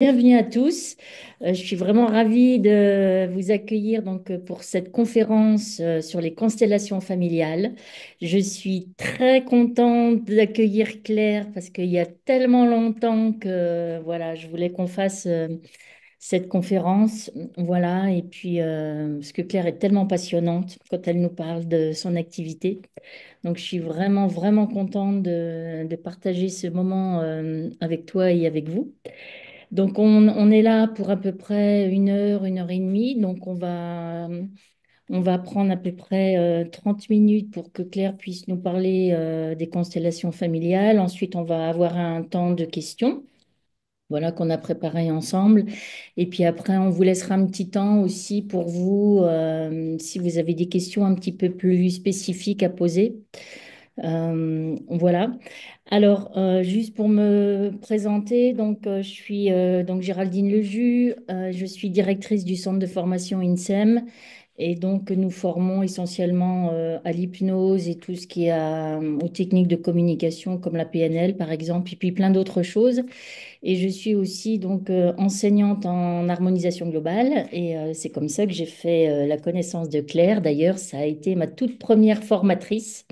Bienvenue à tous. Je suis vraiment ravie de vous accueillir pour cette conférence sur les constellations familiales. Je suis très contente d'accueillir Claire parce qu'il y a tellement longtemps que voilà, je voulais qu'on fasse cette conférence. Voilà, et puis parce que Claire est tellement passionnante quand elle nous parle de son activité. Donc je suis vraiment contente de partager ce moment avec toi et avec vous. Donc, on est là pour à peu près une heure et demie. Donc, on va prendre à peu près 30 minutes pour que Claire puisse nous parler des constellations familiales. Ensuite, on va avoir un temps de questions, voilà, qu'on a préparé ensemble. Et puis après, on vous laissera un petit temps aussi pour vous, si vous avez des questions un petit peu plus spécifiques à poser. Voilà. Alors, juste pour me présenter, je suis donc Géraldine Leju, je suis directrice du centre de formation INSEM et donc nous formons essentiellement à l'hypnose et tout ce qui est aux techniques de communication comme la PNL par exemple, et puis plein d'autres choses. Et je suis aussi enseignante en harmonisation globale et c'est comme ça que j'ai fait la connaissance de Claire. D'ailleurs, ça a été ma toute première formatrice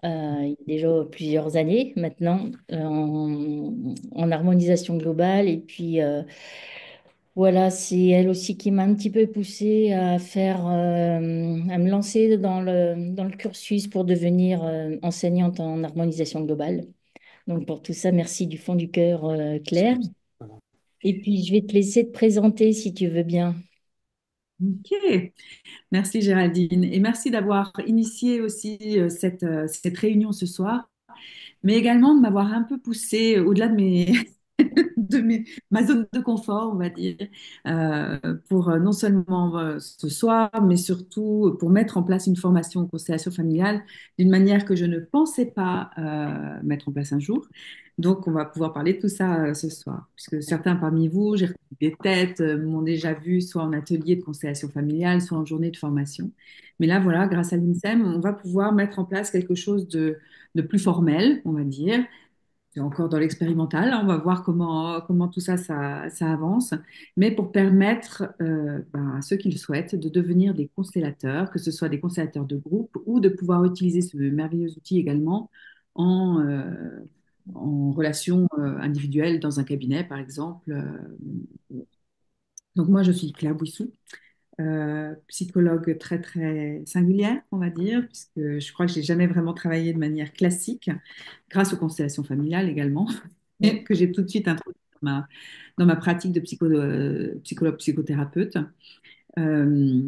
il y a déjà plusieurs années maintenant en harmonisation globale. Et puis voilà, c'est elle aussi qui m'a un petit peu poussée à me lancer dans le cursus pour devenir enseignante en harmonisation globale. Donc pour tout ça, merci du fond du cœur, Claire. Et puis je vais te laisser te présenter si tu veux bien. Ok, merci Géraldine et merci d'avoir initié aussi cette réunion ce soir, mais également de m'avoir un peu poussé au-delà de ma zone de confort, on va dire, pour non seulement ce soir, mais surtout pour mettre en place une formation en constellation familiale d'une manière que je ne pensais pas mettre en place un jour. Donc, on va pouvoir parler de tout ça ce soir, puisque certains parmi vous, j'ai reconnu des têtes, m'ont déjà vu soit en atelier de constellation familiale, soit en journée de formation. Mais là, voilà, grâce à l'INSEM, on va pouvoir mettre en place quelque chose de plus formel, on va dire. C'est encore dans l'expérimental, hein. On va voir comment tout ça, ça avance. Mais pour permettre à ceux qui le souhaitent de devenir des constellateurs, que ce soit des constellateurs de groupe ou de pouvoir utiliser ce merveilleux outil également en, en relation individuelle dans un cabinet, par exemple. Donc moi, je suis Claire Bouissou, psychologue très singulière, on va dire, puisque je crois que j'ai jamais vraiment travaillé de manière classique, grâce aux constellations familiales également, Mm. que j'ai tout de suite introduit dans ma pratique de psychologue psychothérapeute. Euh,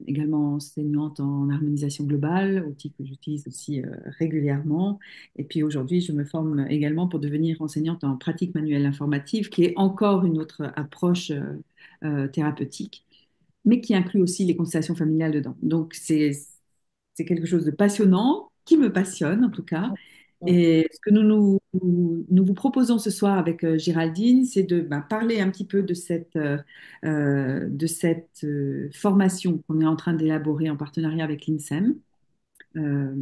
Également enseignante en harmonisation globale, outil que j'utilise aussi régulièrement. Et puis aujourd'hui, je me forme également pour devenir enseignante en pratique manuelle informative, qui est encore une autre approche thérapeutique, mais qui inclut aussi les constellations familiales dedans. Donc c'est quelque chose de passionnant, qui me passionne en tout cas. Mm. Et ce que nous vous proposons ce soir avec Géraldine, c'est de parler un petit peu de cette formation qu'on est en train d'élaborer en partenariat avec l'INSEM, euh,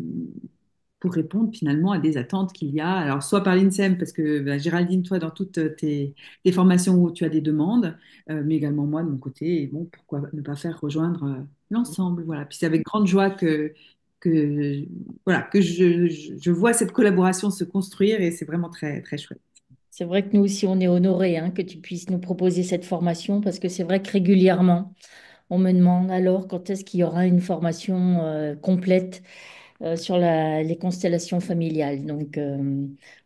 pour répondre finalement à des attentes qu'il y a. Alors, soit par l'INSEM, parce que Géraldine, toi, dans toutes tes formations où tu as des demandes, mais également moi de mon côté, et bon, pourquoi ne pas faire rejoindre l'ensemble, voilà. Puis c'est avec grande joie que, voilà, que je vois cette collaboration se construire et c'est vraiment très chouette. C'est vrai que nous aussi, on est honorés que tu puisses nous proposer cette formation parce que c'est vrai que régulièrement, on me demande alors quand est-ce qu'il y aura une formation complète sur les constellations familiales. Donc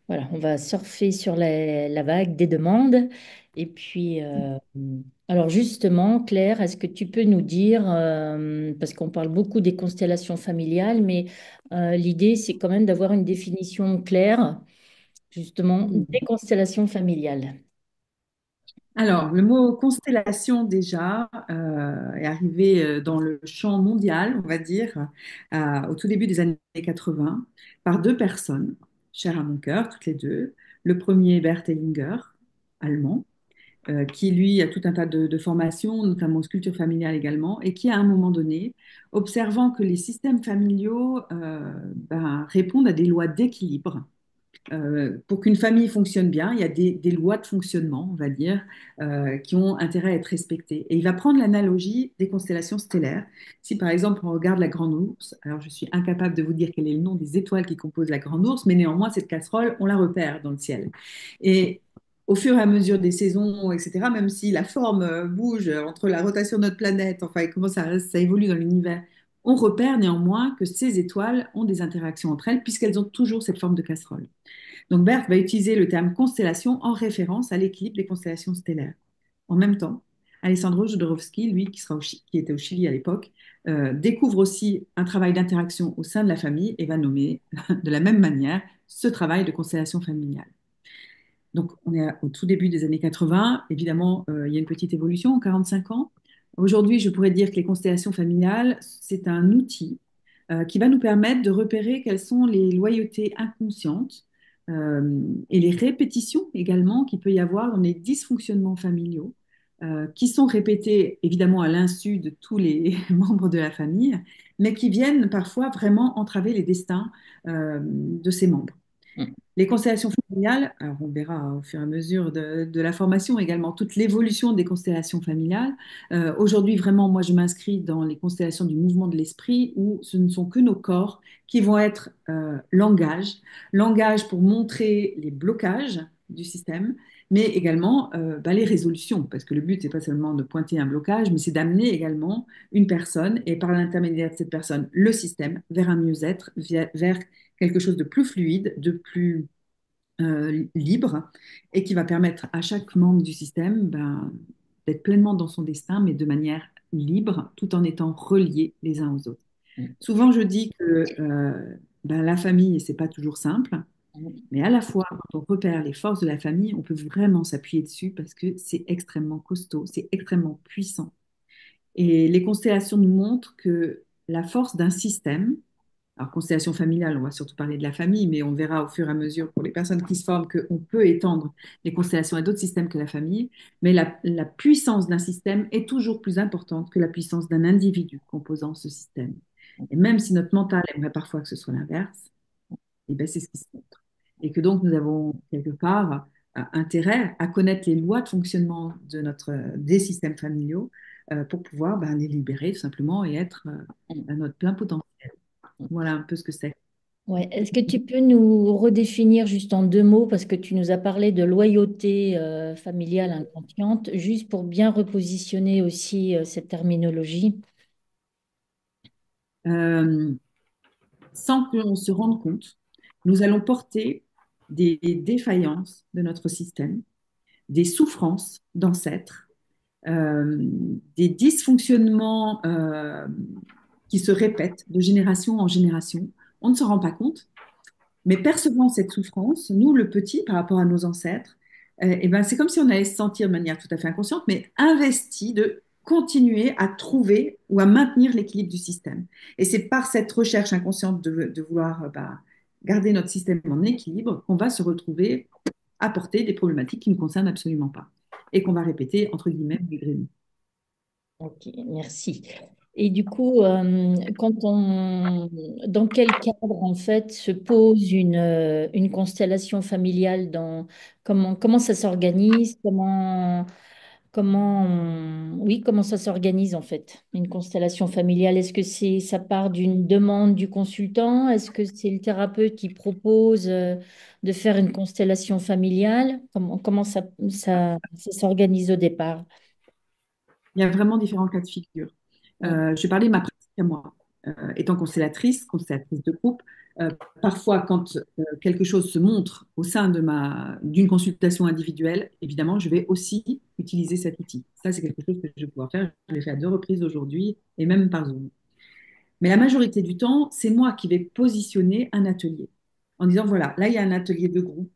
voilà, on va surfer sur la vague des demandes. Et puis, alors justement, Claire, est-ce que tu peux nous dire, parce qu'on parle beaucoup des constellations familiales, mais l'idée, c'est quand même d'avoir une définition claire, justement, des constellations familiales. Alors, le mot constellation déjà est arrivé dans le champ mondial, on va dire, au tout début des années 80, par deux personnes, chères à mon cœur, toutes les deux. Le premier, Bert Hellinger, allemand, qui lui a tout un tas de formations, notamment en sculpture familiale également, et qui à un moment donné, observant que les systèmes familiaux répondent à des lois d'équilibre, Pour qu'une famille fonctionne bien, il y a des lois de fonctionnement, on va dire, qui ont intérêt à être respectées. Et il va prendre l'analogie des constellations stellaires. Si par exemple on regarde la Grande Ourse, alors je suis incapable de vous dire quel est le nom des étoiles qui composent la Grande Ourse, mais néanmoins cette casserole, on la repère dans le ciel. Et au fur et à mesure des saisons, etc., même si la forme bouge entre la rotation de notre planète, enfin, et comment ça évolue dans l'univers, on repère néanmoins que ces étoiles ont des interactions entre elles puisqu'elles ont toujours cette forme de casserole. Donc Berth va utiliser le terme constellation en référence à l'équilibre des constellations stellaires. En même temps, Alessandro Jodorowsky, lui qui était au Chili à l'époque, découvre aussi un travail d'interaction au sein de la famille et va nommer de la même manière ce travail de constellation familiale. Donc on est au tout début des années 80. Évidemment, il y a une petite évolution en 45 ans. Aujourd'hui, je pourrais dire que les constellations familiales, c'est un outil qui va nous permettre de repérer quelles sont les loyautés inconscientes et les répétitions également qu'il peut y avoir dans les dysfonctionnements familiaux, qui sont répétés évidemment à l'insu de tous les membres de la famille, mais qui viennent parfois vraiment entraver les destins de ces membres. Mm. Les constellations familiales, alors on verra au fur et à mesure de la formation également toute l'évolution des constellations familiales. Aujourd'hui, vraiment, moi, je m'inscris dans les constellations du mouvement de l'esprit où ce ne sont que nos corps qui vont être langage, langage pour montrer les blocages du système, mais également les résolutions, parce que le but, c'est pas seulement de pointer un blocage, mais c'est d'amener également une personne et par l'intermédiaire de cette personne, le système vers un mieux-être, vers quelque chose de plus fluide, de plus libre et qui va permettre à chaque membre du système d'être pleinement dans son destin, mais de manière libre, tout en étant reliés les uns aux autres. Mm. Souvent, je dis que la famille, c'est pas toujours simple, Mm. mais à la fois, quand on repère les forces de la famille, on peut vraiment s'appuyer dessus parce que c'est extrêmement costaud, c'est extrêmement puissant. Et les constellations nous montrent que la force d'un système, alors, constellation familiale, on va surtout parler de la famille, mais on verra au fur et à mesure pour les personnes qui se forment qu'on peut étendre les constellations à d'autres systèmes que la famille. Mais la puissance d'un système est toujours plus importante que la puissance d'un individu composant ce système. Et même si notre mental aimerait parfois que ce soit l'inverse, eh ben, c'est ce qui se montre. Et que donc nous avons quelque part intérêt à connaître les lois de fonctionnement des systèmes familiaux pour pouvoir les libérer tout simplement et être à notre plein potentiel. Voilà un peu ce que c'est. Ouais. Est-ce que tu peux nous redéfinir juste en deux mots, parce que tu nous as parlé de loyauté familiale inconsciente, juste pour bien repositionner aussi cette terminologie. Euh, Sans que l'on se rende compte, nous allons porter des défaillances de notre système, des souffrances d'ancêtres, des dysfonctionnements qui se répètent de génération en génération. On ne se rend pas compte, mais percevant cette souffrance, nous, le petit, par rapport à nos ancêtres, c'est comme si on allait se sentir de manière tout à fait inconsciente, mais investi de continuer à trouver ou à maintenir l'équilibre du système. Et c'est par cette recherche inconsciente de vouloir garder notre système en équilibre qu'on va se retrouver à porter des problématiques qui ne nous concernent absolument pas et qu'on va répéter entre guillemets malgré nous. Ok, merci. Et du coup, dans quel cadre en fait se pose une constellation familiale comment ça s'organise, comment ça s'organise en fait, une constellation familiale? Est-ce que ça part d'une demande du consultant? Est-ce que c'est le thérapeute qui propose de faire une constellation familiale? Comment ça s'organise au départ? Il y a vraiment différents cas de figure. Mm. Je vais parler de ma pratique à moi. Étant constellatrice de groupe, euh, parfois quand quelque chose se montre au sein d'une consultation individuelle, évidemment, je vais aussi utiliser cet outil. Ça, c'est quelque chose que je vais pouvoir faire. Je l'ai fait à 2 reprises aujourd'hui et même par Zoom. Mais la majorité du temps, c'est moi qui vais positionner un atelier en disant, voilà, là, il y a un atelier de groupe.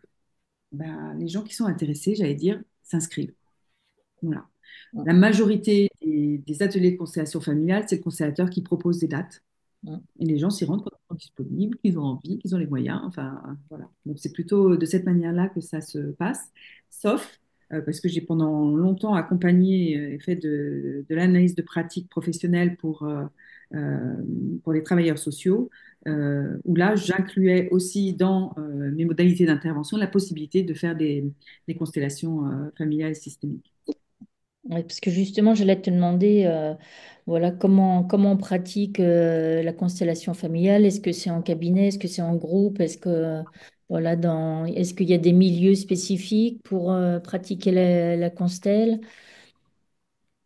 Les gens qui sont intéressés, j'allais dire, s'inscrivent. Voilà. Mm. La majorité des ateliers de constellation familiale, c'est le constellateur qui propose des dates. Mm. Et les gens s'y rendent quand ils sont disponibles, qu'ils ont envie, qu'ils ont les moyens. Enfin, voilà. Donc, c'est plutôt de cette manière-là que ça se passe. Sauf parce que j'ai pendant longtemps accompagné et fait de l'analyse de pratique professionnelle euh, pour les travailleurs sociaux, où là, j'incluais aussi dans mes modalités d'intervention la possibilité de faire des constellations familiales systémiques. Ouais, parce que justement, j'allais te demander, voilà, comment on pratique la constellation familiale. Est-ce que c'est en cabinet? Est-ce que c'est en groupe? Voilà, est-ce qu'il y a des milieux spécifiques pour pratiquer la constelle?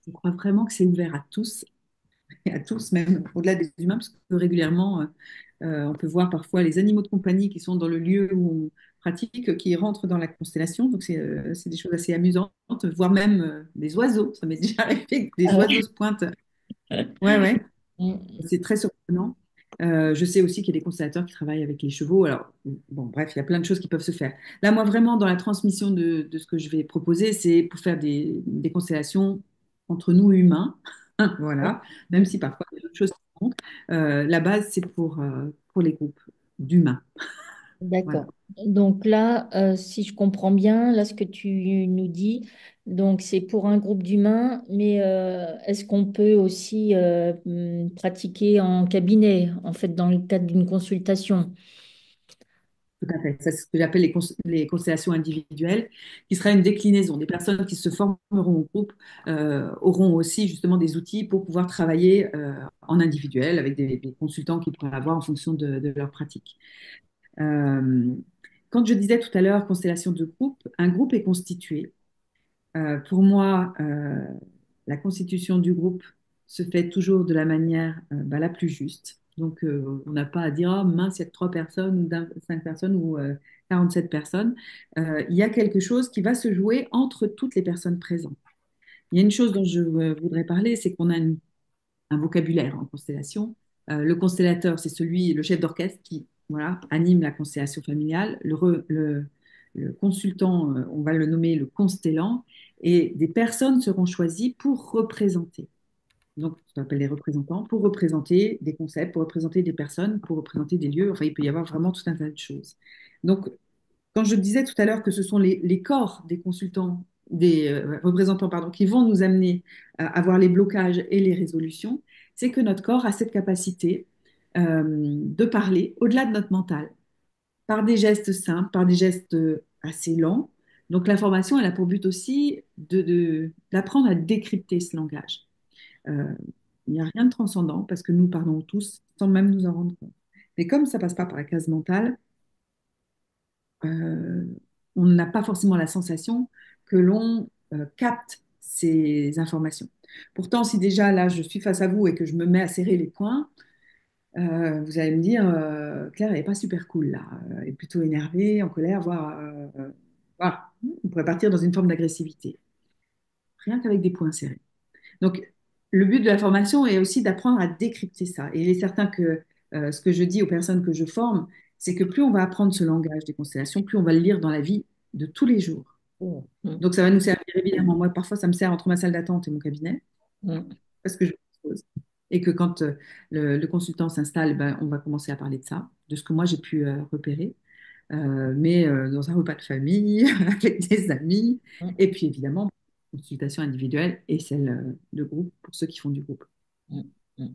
Je crois vraiment que c'est ouvert à tous, et à tous, même au-delà des humains, parce que régulièrement, on peut voir parfois les animaux de compagnie qui sont dans le lieu où on pratique, qui rentrent dans la constellation. Donc, c'est des choses assez amusantes, voire même des oiseaux. Ça m'est déjà arrivé que des Ah oiseaux ouais. se pointent. Ouais, ouais. Mm. C'est très surprenant. Je sais aussi qu'il y a des constellateurs qui travaillent avec les chevaux. Alors, bon, bref, il y a plein de choses qui peuvent se faire. Là, moi, vraiment, dans la transmission de ce que je vais proposer, c'est pour faire des constellations entre nous humains. Voilà. Même si parfois il y a d'autres choses qui comptent. La base, c'est pour les groupes d'humains. Voilà. D'accord. Donc là, si je comprends bien, là, ce que tu nous dis, donc c'est pour un groupe d'humains, mais est-ce qu'on peut aussi pratiquer en cabinet, en fait, dans le cadre d'une consultation? Tout à fait. Ça, c'est ce que j'appelle les constellations individuelles, qui sera une déclinaison. Des personnes qui se formeront au groupe auront aussi justement des outils pour pouvoir travailler en individuel avec des consultants qu'ils pourraient avoir en fonction de leur pratique. Euh, Quand je disais tout à l'heure constellation de groupe, un groupe est constitué. Pour moi, la constitution du groupe se fait toujours de la manière la plus juste. Donc, on n'a pas à dire, oh, mince, il y a que 3 personnes ou 5 personnes ou 47 personnes. Il y a quelque chose qui va se jouer entre toutes les personnes présentes. Il y a une chose dont je voudrais parler, c'est qu'on a un vocabulaire en constellation. Le constellateur, c'est celui, le chef d'orchestre qui voilà, anime la constellation familiale. Le consultant, on va le nommer le constellant, et des personnes seront choisies pour représenter. Donc, ce qu'on appelle les représentants, pour représenter des concepts, pour représenter des personnes, pour représenter des lieux. Enfin, il peut y avoir vraiment tout un tas de choses. Donc, quand je disais tout à l'heure que ce sont les corps des consultants, des représentants, pardon, qui vont nous amener à voir les blocages et les résolutions, c'est que notre corps a cette capacité de parler au-delà de notre mental, par des gestes simples, par des gestes assez lents. Donc l'information, elle a pour but aussi d'apprendre à décrypter ce langage. Euh, il n'y a rien de transcendant parce que nous parlons tous sans même nous en rendre compte. Mais comme ça passe pas par la case mentale, euh, on n'a pas forcément la sensation que l'on capte ces informations. Pourtant, si déjà là, je suis face à vous et que je me mets à serrer les poings, vous allez me dire, Claire, elle n'est pas super cool là, elle est plutôt énervée, en colère, voire, voilà, on pourrait partir dans une forme d'agressivité, rien qu'avec des poings serrés. Donc, le but de la formation est aussi d'apprendre à décrypter ça. Et il est certain que ce que je dis aux personnes que je forme, c'est que plus on va apprendre ce langage des constellations, plus on va le lire dans la vie de tous les jours. Mm. Mm. Donc, ça va nous servir évidemment. Moi, parfois, ça me sert entre ma salle d'attente et mon cabinet, Mm. parce que je pose. Et que quand le consultant s'installe, ben, on va commencer à parler de ça, de ce que moi j'ai pu repérer. Mais dans un repas de famille, avec des amis, Mm. et puis évidemment, consultation individuelle et celle de groupe pour ceux qui font du groupe. Mm. Mm.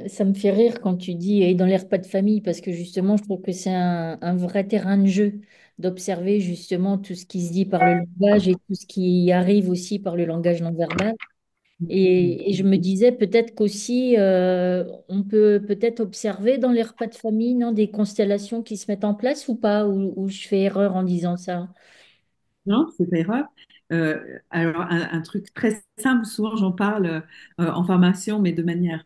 Ça me fait rire quand tu dis et dans les repas de famille, parce que justement, je trouve que c'est un vrai terrain de jeu d'observer justement tout ce qui se dit par le langage et tout ce qui arrive aussi par le langage non verbal. Et je me disais peut-être qu'aussi, on peut peut-être observer dans les repas de famille, non, des constellations qui se mettent en place ou pas, ou je fais erreur en disant ça. Non, c'est pas erreur. Alors, un truc très simple, souvent j'en parle en formation, mais de manière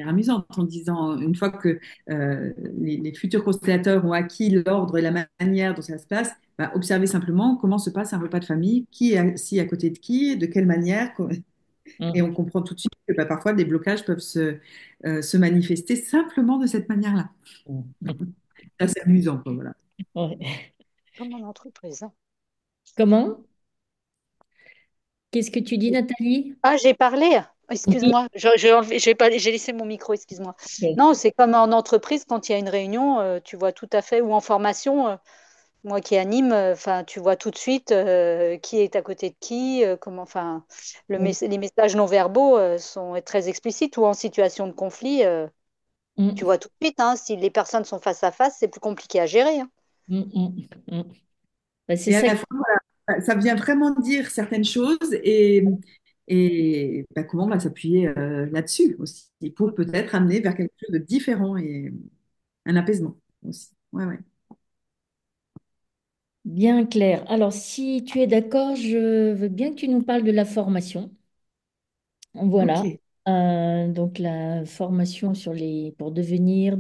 amusante, en disant, une fois que les futurs constellateurs ont acquis l'ordre et la manière dont ça se passe, bah, observez simplement comment se passe un repas de famille, qui est assis à côté de qui, de quelle manière, et Mm. on comprend tout de suite que bah, parfois des blocages peuvent se manifester simplement de cette manière-là. Mm. Ça, c'est amusant, quoi, voilà. Ouais. Comme en entreprise, hein. Comment? Qu'est-ce que tu dis, Nathalie? Ah, j'ai parlé. Oui. Excuse-moi, j'ai laissé mon micro, excuse-moi. Ok. Non, c'est comme en entreprise, quand il y a une réunion, tu vois tout à fait, ou en formation, Moi qui anime, enfin, tu vois tout de suite qui est à côté de qui, comment, enfin, les messages non verbaux sont très explicites ou en situation de conflit, tu Mm, vois tout de suite, hein, si les personnes sont face à face, c'est plus compliqué à gérer, hein. mm, mm. Bah, c'est Et à ça. la fois, voilà, ça vient vraiment dire certaines choses et bah, comment on va s'appuyer là-dessus aussi pour peut-être amener vers quelque chose de différent et un apaisement aussi. Ouais, ouais. Bien clair. Alors, si tu es d'accord, je veux bien que tu nous parles de la formation. Voilà. Ok. Donc, la formation pour devenir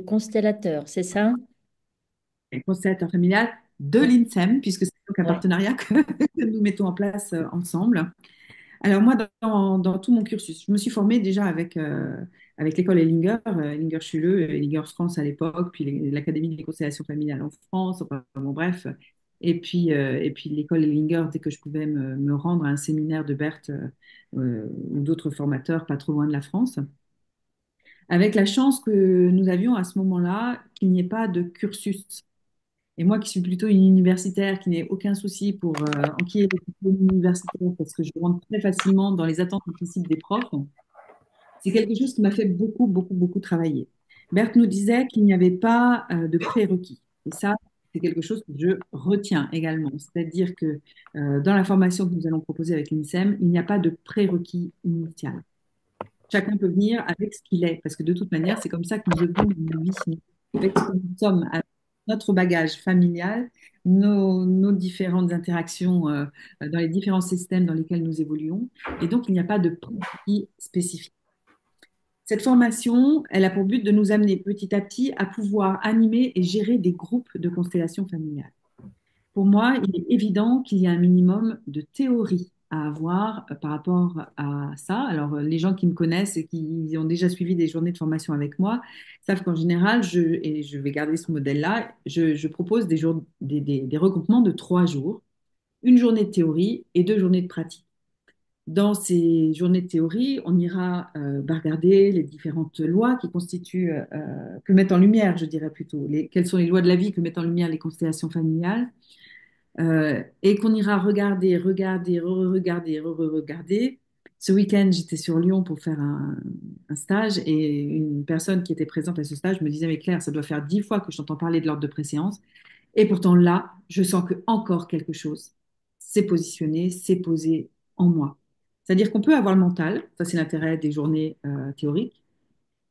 constellateur, c'est ça? Et constellateur familial de l'INSEM, puisque c'est donc un Oui. partenariat que nous mettons en place ensemble. Alors moi, dans tout mon cursus, je me suis formée déjà avec l'école Ellinger, Ellinger Schule, Ellinger France à l'époque, puis l'Académie des constellations familiales en France, enfin bon, bref. Et puis l'école Ellinger, dès que je pouvais me rendre à un séminaire de Berthe ou d'autres formateurs pas trop loin de la France, avec la chance que nous avions à ce moment-là qu'il n'y ait pas de cursus. Et moi qui suis plutôt une universitaire, qui n'ai aucun souci pour enquiller les diplômes universitaires parce que je rentre très facilement dans les attentes implicites des profs, c'est quelque chose qui m'a fait beaucoup, beaucoup, beaucoup travailler. Berthe nous disait qu'il n'y avait pas de prérequis. Et ça, c'est quelque chose que je retiens également. C'est-à-dire que dans la formation que nous allons proposer avec l'INSEM, il n'y a pas de prérequis initial. Chacun peut venir avec ce qu'il est, parce que de toute manière, c'est comme ça que nous œuvrons dans nos vies, avec ce que nous sommes, avec notre bagage familial, nos différentes interactions dans les différents systèmes dans lesquels nous évoluons. Et donc, il n'y a pas de prérequis spécifique. Cette formation, elle a pour but de nous amener petit à petit à pouvoir animer et gérer des groupes de constellations familiales. Pour moi, il est évident qu'il y a un minimum de théorie à avoir par rapport à ça. Alors, les gens qui me connaissent et qui ont déjà suivi des journées de formation avec moi savent qu'en général, et je vais garder ce modèle-là, je propose des regroupements de 3 jours, une journée de théorie et 2 journées de pratique. Dans ces journées de théorie, on ira regarder les différentes lois qui constituent, que mettent en lumière, je dirais plutôt, quelles sont les lois de la vie que mettent en lumière les constellations familiales, et qu'on ira regarder, re-regarder, re-regarder. Ce week-end, j'étais sur Lyon pour faire un stage et une personne qui était présente à ce stage me disait, mais Claire, ça doit faire 10 fois que je t'entends parler de l'ordre de préséance. Et pourtant là, je sens que encore quelque chose s'est positionné, s'est posé en moi. C'est-à-dire qu'on peut avoir le mental, ça c'est l'intérêt des journées théoriques,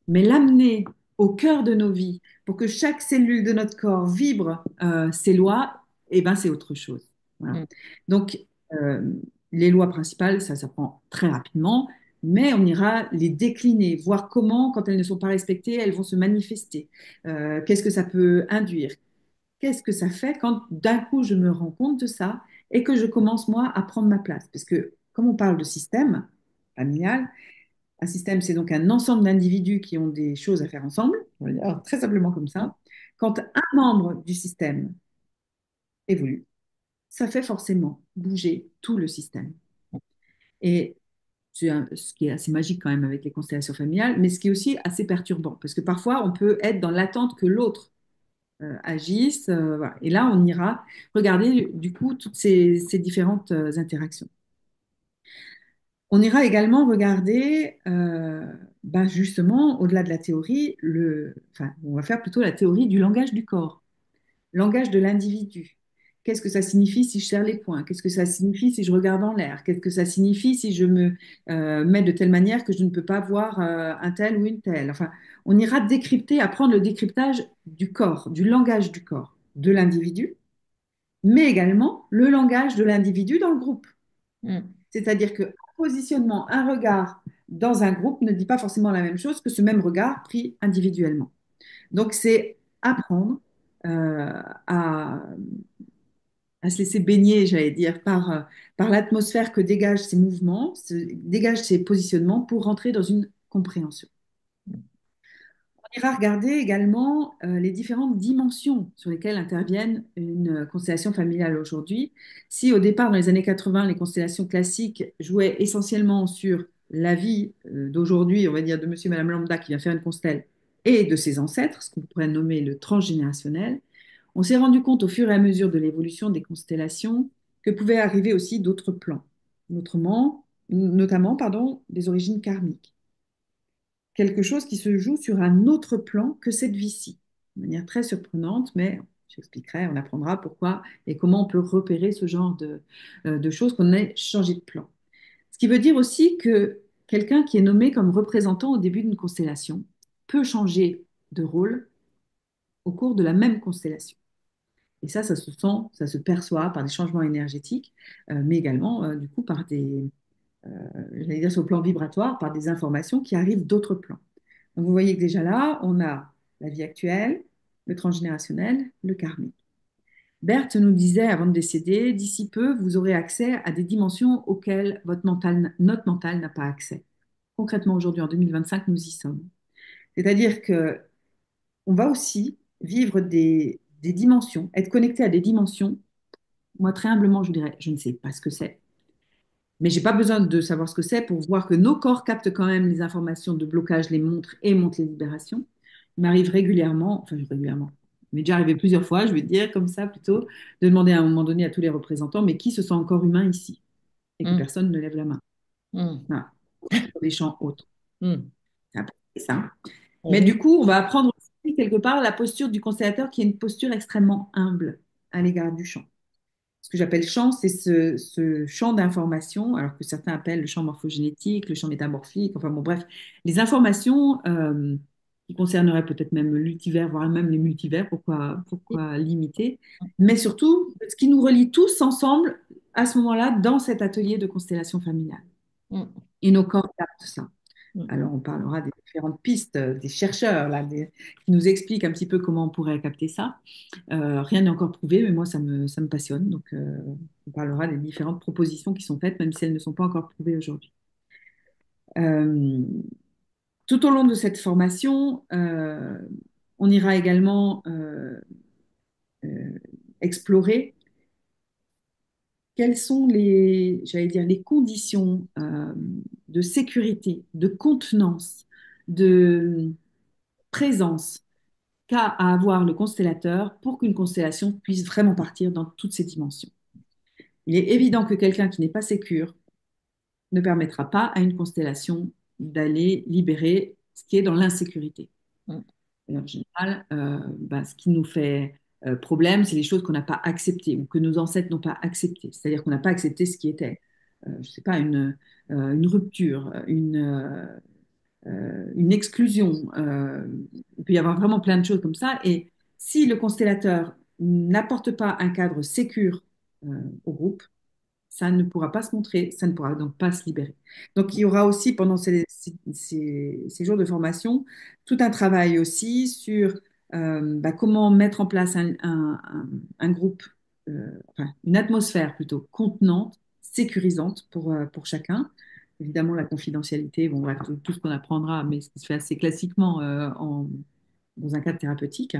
mais l'amener au cœur de nos vies pour que chaque cellule de notre corps vibre ces lois, eh ben, c'est autre chose. Voilà. Mm. Donc, euh, les lois principales, ça s'apprend très rapidement, mais on ira les décliner, voir comment, quand elles ne sont pas respectées, elles vont se manifester. Qu'est-ce que ça peut induire? Qu'est-ce que ça fait quand d'un coup je me rends compte de ça et que je commence moi à prendre ma place? Parce que comme on parle de système familial, un système, c'est donc un ensemble d'individus qui ont des choses à faire ensemble, on va dire très simplement comme ça. Quand un membre du système évolue, ça fait forcément bouger tout le système. Et ce qui est assez magique quand même avec les constellations familiales, mais ce qui est aussi assez perturbant, parce que parfois on peut être dans l'attente que l'autre agisse, voilà. Et là, on ira regarder du coup toutes ces différentes interactions. On ira également regarder, ben justement, au-delà de la théorie, enfin, on va faire plutôt la théorie du langage du corps, langage de l'individu. Qu'est-ce que ça signifie si je serre les poings? Qu'est-ce que ça signifie si je regarde en l'air? Qu'est-ce que ça signifie si je me mets de telle manière que je ne peux pas voir un tel ou une telle? Enfin, on ira décrypter, apprendre le décryptage du corps, du langage du corps, de l'individu, mais également le langage de l'individu dans le groupe. Mm. C'est-à-dire qu'un positionnement, un regard dans un groupe ne dit pas forcément la même chose que ce même regard pris individuellement. Donc, c'est apprendre à, se laisser baigner, j'allais dire, par l'atmosphère que dégagent ces mouvements, dégagent ces positionnements pour rentrer dans une compréhension. On ira regarder également les différentes dimensions sur lesquelles interviennent une constellation familiale aujourd'hui. Si au départ, dans les années 80, les constellations classiques jouaient essentiellement sur la vie d'aujourd'hui, on va dire de monsieur et madame Lambda qui vient faire une constelle, et de ses ancêtres, ce qu'on pourrait nommer le transgénérationnel, On s'est rendu compte au fur et à mesure de l'évolution des constellations que pouvaient arriver aussi d'autres plans, notamment des origines karmiques. Quelque chose qui se joue sur un autre plan que cette vie-ci. De manière très surprenante, mais j'expliquerai, on apprendra pourquoi et comment on peut repérer ce genre de choses qu'on ait changé de plan. Ce qui veut dire aussi que quelqu'un qui est nommé comme représentant au début d'une constellation peut changer de rôle au cours de la même constellation. Et ça se sent, ça se perçoit par des changements énergétiques, mais également, du coup, par j'allais dire sur le plan vibratoire, par des informations qui arrivent d'autres plans. Donc, vous voyez que déjà là, on a la vie actuelle, le transgénérationnel, le karmique. Berthe nous disait avant de décéder, d'ici peu, vous aurez accès à des dimensions auxquelles notre mental n'a pas accès. Concrètement, aujourd'hui, en 2025, nous y sommes. C'est-à-dire que on va aussi vivre des dimensions, être connecté à des dimensions. Moi, très humblement, je vous dirais, je ne sais pas ce que c'est. Mais j'ai pas besoin de savoir ce que c'est pour voir que nos corps captent quand même les informations de blocage, les montrent et montrent les libérations. Il m'arrive régulièrement, il m'est déjà arrivé plusieurs fois, je vais dire comme ça plutôt, de demander à un moment donné à tous les représentants, mais qui se sent encore humain ici? Et que Mm, personne ne lève la main. mm, Voilà, sur des champs autres. mm. C'est un peu ça. Eh Mais oui. du coup, on va apprendre aussi quelque part la posture du constellateur qui est une posture extrêmement humble à l'égard du champ. Ce que j'appelle champ, c'est ce champ d'information, alors que certains appellent le champ morphogénétique, le champ métamorphique, enfin bon, bref, les informations qui concerneraient peut-être même l'ultivers, voire même les multivers, pourquoi limiter, mais surtout ce qui nous relie tous ensemble à ce moment-là dans cet atelier de constellation familiale. Mm, Et nos corps captent ça. mm. Alors, on parlera des différentes pistes des chercheurs là, qui nous expliquent un petit peu comment on pourrait capter ça. Rien n'est encore prouvé, mais moi, ça me passionne. Donc, on parlera des différentes propositions qui sont faites, même si elles ne sont pas encore prouvées aujourd'hui. Euh, Tout au long de cette formation, on ira également euh, explorer quelles sont j'allais dire, les conditions de sécurité, de contenance, de présence qu'a à avoir le constellateur pour qu'une constellation puisse vraiment partir dans toutes ses dimensions. Il est évident que quelqu'un qui n'est pas sécure ne permettra pas à une constellation d'aller libérer ce qui est dans l'insécurité. Mm. Et en général, ce qui nous fait problème, c'est les choses qu'on n'a pas acceptées ou que nos ancêtres n'ont pas acceptées. C'est-à-dire qu'on n'a pas accepté ce qui était, je ne sais pas, une rupture, une exclusion. Il peut y avoir vraiment plein de choses comme ça. Et si le constellateur n'apporte pas un cadre sécur au groupe, ça ne pourra pas se montrer, ça ne pourra donc pas se libérer. Donc il y aura aussi pendant ces jours de formation tout un travail aussi sur comment mettre en place un groupe, enfin une atmosphère plutôt contenante, sécurisante pour chacun. Évidemment, la confidentialité, bon, bref, tout ce qu'on apprendra, mais ce qui se fait assez classiquement dans un cadre thérapeutique,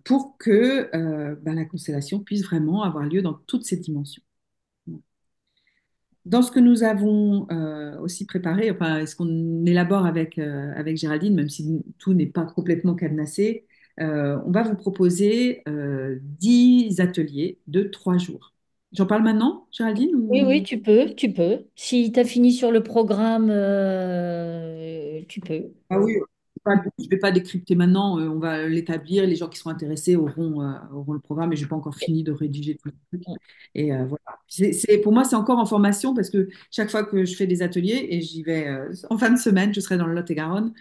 pour que la constellation puisse vraiment avoir lieu dans toutes ses dimensions. Dans ce que nous avons aussi préparé, enfin, ce qu'on élabore avec Géraldine, même si tout n'est pas complètement cadenassé, on va vous proposer 10 ateliers de 3 jours. J'en parle maintenant, Géraldine, Oui, oui, ou... tu peux, tu peux. Si tu as fini sur le programme, tu peux. Ah oui, je ne vais pas décrypter maintenant, on va l'établir, les gens qui seront intéressés auront le programme et je n'ai pas encore fini de rédiger tout le truc. Et voilà. Pour moi, c'est encore en formation parce que chaque fois que je fais des ateliers, et j'y vais en fin de semaine, je serai dans le Lot-et-Garonne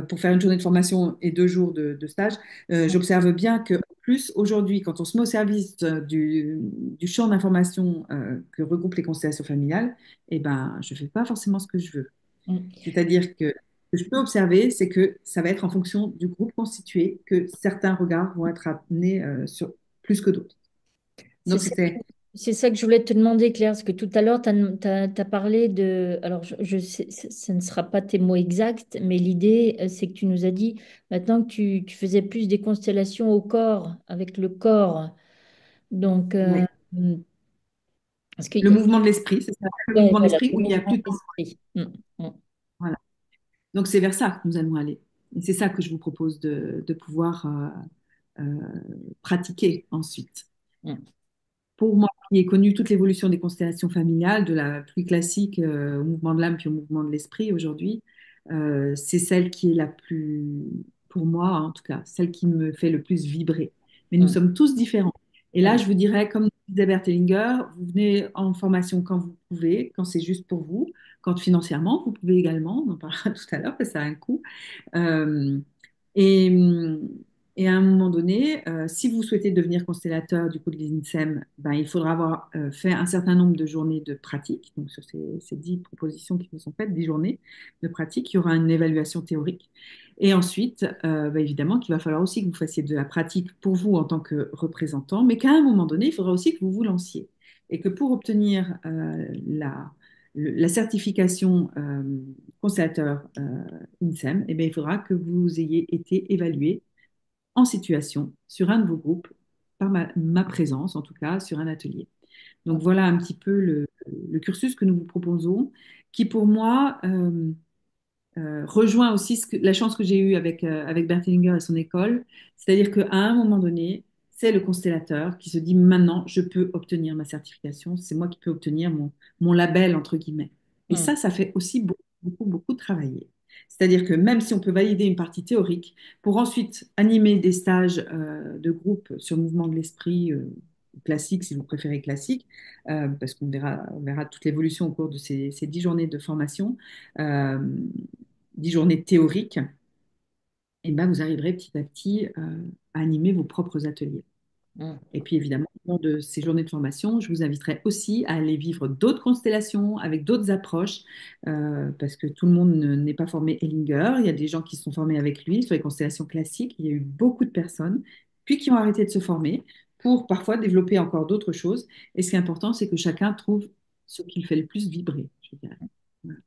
pour faire une journée de formation et 2 jours de stage, j'observe bien que plus aujourd'hui, quand on se met au service du champ d'information que regroupent les constellations familiales, eh ben, je ne fais pas forcément ce que je veux. Mm. C'est-à-dire que ce que je peux observer, c'est que ça va être en fonction du groupe constitué que certains regards vont être amenés sur plus que d'autres. C'est Donc ça, c'était, c'est ça que je voulais te demander, Claire, parce que tout à l'heure, tu as, parlé de... Alors, je sais, ça ne sera pas tes mots exacts, mais l'idée, c'est que tu nous as dit, maintenant que tu faisais plus des constellations au corps, avec le corps. Donc, oui, parce qu'il le y a... mouvement de l'esprit, c'est ça, le Ouais, mouvement de voilà, l'esprit le où il n'y a mouvement plus de temps. d'esprit. Mm. Voilà. Donc c'est vers ça que nous allons aller. Et c'est ça que je vous propose de pouvoir euh, pratiquer ensuite. Mm. Pour moi, qui ai connu toute l'évolution des constellations familiales, de la plus classique au mouvement de l'âme puis au mouvement de l'esprit aujourd'hui, c'est celle qui est la plus, pour moi en tout cas, celle qui me fait le plus vibrer. Mais nous Mm. sommes tous différents. Et là, Mm. je vous dirais, comme disait Bert Hellinger, vous venez en formation quand vous pouvez, quand c'est juste pour vous, quand financièrement, vous pouvez également, on en parlera tout à l'heure, parce que ça a un coût. Euh, et, et à un moment donné, si vous souhaitez devenir constellateur du coup de l'INSEM, ben, il faudra avoir fait un certain nombre de journées de pratique. Donc sur ces 10 propositions qui vous sont faites, 10 journées de pratique, il y aura une évaluation théorique. Et ensuite, ben, évidemment qu'il va falloir aussi que vous fassiez de la pratique pour vous en tant que représentant, mais qu'à un moment donné, il faudra aussi que vous vous lanciez. Et que pour obtenir la certification constellateur INSEM, eh bien, il faudra que vous ayez été évalué en situation sur un de vos groupes, par ma présence en tout cas, sur un atelier. Donc voilà un petit peu le cursus que nous vous proposons, qui pour moi rejoint aussi la chance que j'ai eue avec Bert Hellinger et son école, c'est-à-dire qu'à un moment donné, c'est le constellateur qui se dit maintenant, je peux obtenir ma certification, c'est moi qui peux obtenir mon label, entre guillemets. Et Mm. ça fait aussi beaucoup, beaucoup, beaucoup travailler. C'est-à-dire que même si on peut valider une partie théorique, pour ensuite animer des stages de groupe sur le mouvement de l'esprit classique, si vous préférez classique, parce on verra toute l'évolution au cours de ces 10 journées de formation. Euh, 10 journées théoriques, et ben vous arriverez petit à petit à animer vos propres ateliers. Mm. Et puis évidemment, lors de ces journées de formation, je vous inviterai aussi à aller vivre d'autres constellations avec d'autres approches, parce que tout le monde n'est pas formé Hellinger. Il y a des gens qui se sont formés avec lui sur les constellations classiques. Il y a eu beaucoup de personnes, puis qui ont arrêté de se former pour parfois développer encore d'autres choses. Et ce qui est important, c'est que chacun trouve ce qui le fait le plus vibrer, je dirais. Voilà.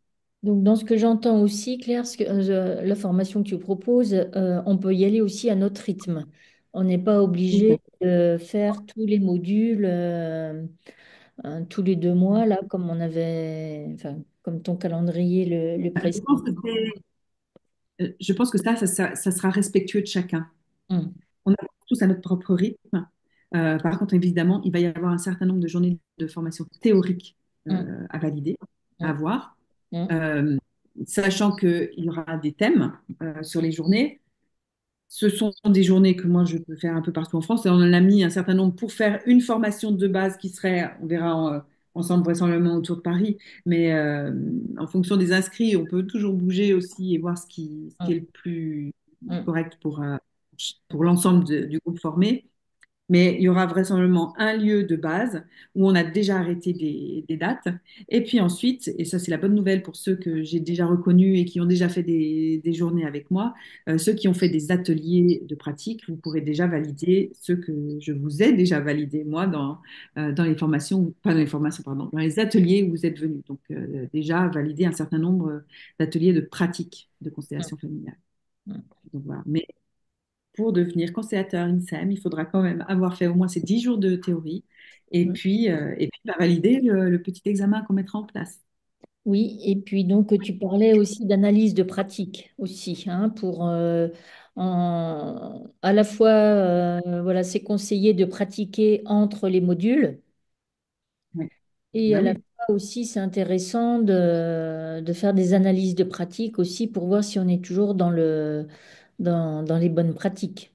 Donc, dans ce que j'entends aussi, Claire, la formation que tu proposes, on peut y aller aussi à notre rythme. On n'est pas obligé de faire tous les modules tous les 2 mois, là, comme on avait, enfin, comme ton calendrier le Je pense précise. que je pense que ça sera respectueux de chacun. Mm. On a tous à notre propre rythme. Par contre, évidemment, il va y avoir un certain nombre de journées de formation théorique Mm. à valider, à Mm. voir, Mm. euh, sachant qu'il y aura des thèmes sur les journées. Ce sont des journées que moi, je peux faire un peu partout en France. Et on en a mis un certain nombre pour faire une formation de base qui serait, on verra ensemble vraisemblablement autour de Paris. Mais en fonction des inscrits, on peut toujours bouger aussi et voir ce qui est le plus Mm. correct pour l'ensemble du groupe formé. Mais il y aura vraisemblablement un lieu de base où on a déjà arrêté des dates. Et puis ensuite, et ça c'est la bonne nouvelle pour ceux que j'ai déjà reconnus et qui ont déjà fait des journées avec moi, ceux qui ont fait des ateliers de pratique, vous pourrez déjà valider ceux que je vous ai déjà validés moi dans les formations, pas dans les formations, pardon, dans les ateliers où vous êtes venus. Donc déjà valider un certain nombre d'ateliers de pratique de Mm. constellation familiale. Mm. Donc voilà. Mais pour devenir constellateur INSEM, il faudra quand même avoir fait au moins ces 10 jours de théorie Mm. et puis bah, valider le petit examen qu'on mettra en place. Oui, et puis donc tu parlais aussi d'analyse de pratique aussi, hein, pour à la fois voilà, c'est conseillé de pratiquer entre les modules Oui. et Bah à la oui. fois aussi c'est intéressant de faire des analyses de pratique aussi pour voir si on est toujours dans les bonnes pratiques.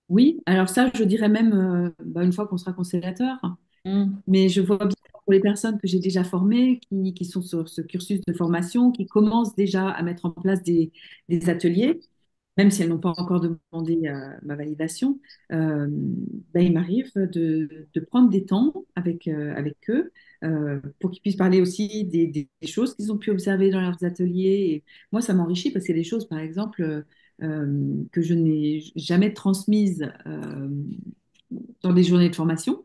Oui, alors ça, je dirais même bah, une fois qu'on sera constellateur, Mm. mais je vois bien pour les personnes que j'ai déjà formées, qui sont sur ce cursus de formation, qui commencent déjà à mettre en place des ateliers, même si elles n'ont pas encore demandé ma validation, ben, il m'arrive de prendre des temps avec eux pour qu'ils puissent parler aussi des choses qu'ils ont pu observer dans leurs ateliers. Et moi, ça m'enrichit parce que c'est des choses, par exemple, que je n'ai jamais transmises dans des journées de formation,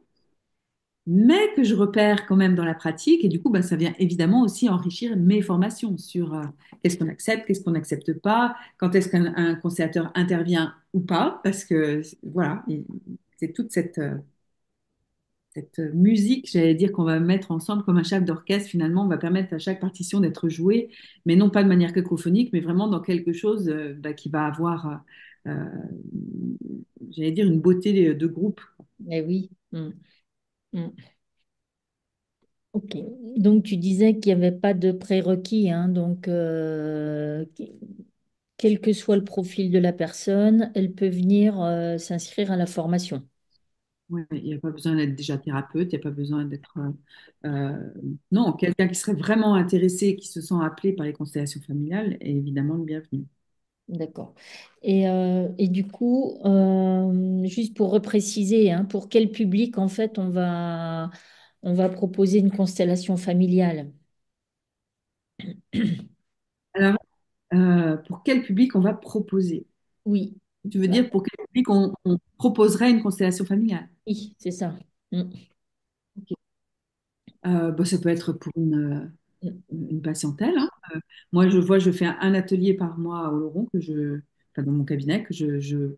mais que je repère quand même dans la pratique. Et du coup, bah, ça vient évidemment aussi enrichir mes formations sur qu'est-ce qu'on accepte, qu'est-ce qu'on n'accepte pas, quand est-ce qu'un conciliateur intervient ou pas, parce que voilà, c'est toute cette musique, j'allais dire, qu'on va mettre ensemble comme un chef d'orchestre. Finalement, on va permettre à chaque partition d'être jouée, mais non pas de manière cacophonique, mais vraiment dans quelque chose bah, qui va avoir euh, j'allais dire, une beauté de groupe. Eh oui. Mm. Ok. Donc, tu disais qu'il n'y avait pas de prérequis, hein, donc, quel que soit le profil de la personne, elle peut venir s'inscrire à la formation. Ouais, il n'y a pas besoin d'être déjà thérapeute, il n'y a pas besoin d'être... non, quelqu'un qui serait vraiment intéressé, qui se sent appelé par les constellations familiales, est évidemment le bienvenu. D'accord. Et du coup, juste pour repréciser, hein, pour quel public, en fait, on va proposer une constellation familiale? Alors, pour quel public on va proposer? Oui, Tu veux bah, dire pour quel public on proposerait une constellation familiale? oui, c'est ça. Mm, Ok. Bah, ça peut être pour mm, une patientèle, hein. Moi, je vois, je fais un atelier par mois au Laurent, enfin, dans mon cabinet, je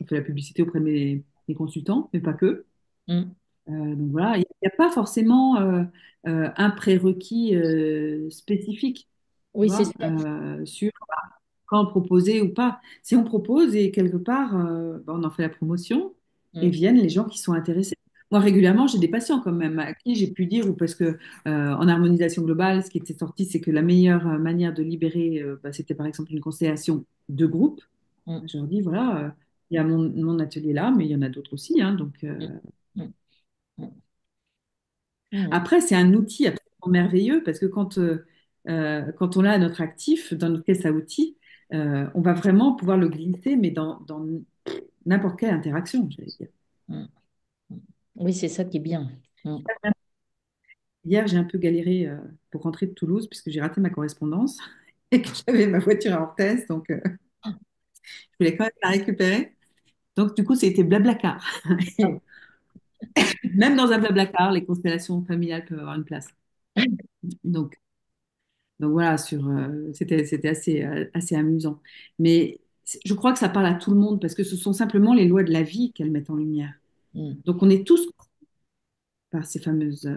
fais la publicité auprès de mes consultants, mais pas que. mm. Donc voilà, il n'y a pas forcément un prérequis spécifique, tu Oui, c'est ça. vois, sur quand proposer ou pas. Si on propose et quelque part, bah, on en fait la promotion et Mm, viennent les gens qui sont intéressés. Moi, régulièrement, j'ai des patients quand même à qui j'ai pu dire, ou parce que en harmonisation globale, ce qui était sorti, c'est que la meilleure manière de libérer, bah, c'était par exemple une constellation de groupe. mm, Je leur dis, voilà, il y a mon atelier là, mais il y en a d'autres aussi, hein, donc, mm, mm, mm, mm. après, c'est un outil absolument merveilleux parce que quand on l'a à notre actif, dans notre caisse à outils, on va vraiment pouvoir le glisser, mais dans n'importe quelle interaction, j'allais dire. Mm, mm. Oui, c'est ça qui est bien. Mm. Hier, j'ai un peu galéré pour rentrer de Toulouse puisque j'ai raté ma correspondance et que j'avais ma voiture à Orthez, donc je voulais quand même la récupérer. Donc, du coup, c'était Blablacar. Et même dans un Blablacar, les constellations familiales peuvent avoir une place. Donc, Donc voilà, c'était assez amusant. Mais je crois que ça parle à tout le monde parce que ce sont simplement les lois de la vie qu'elles mettent en lumière. Mm, Donc on est tous par ces fameuses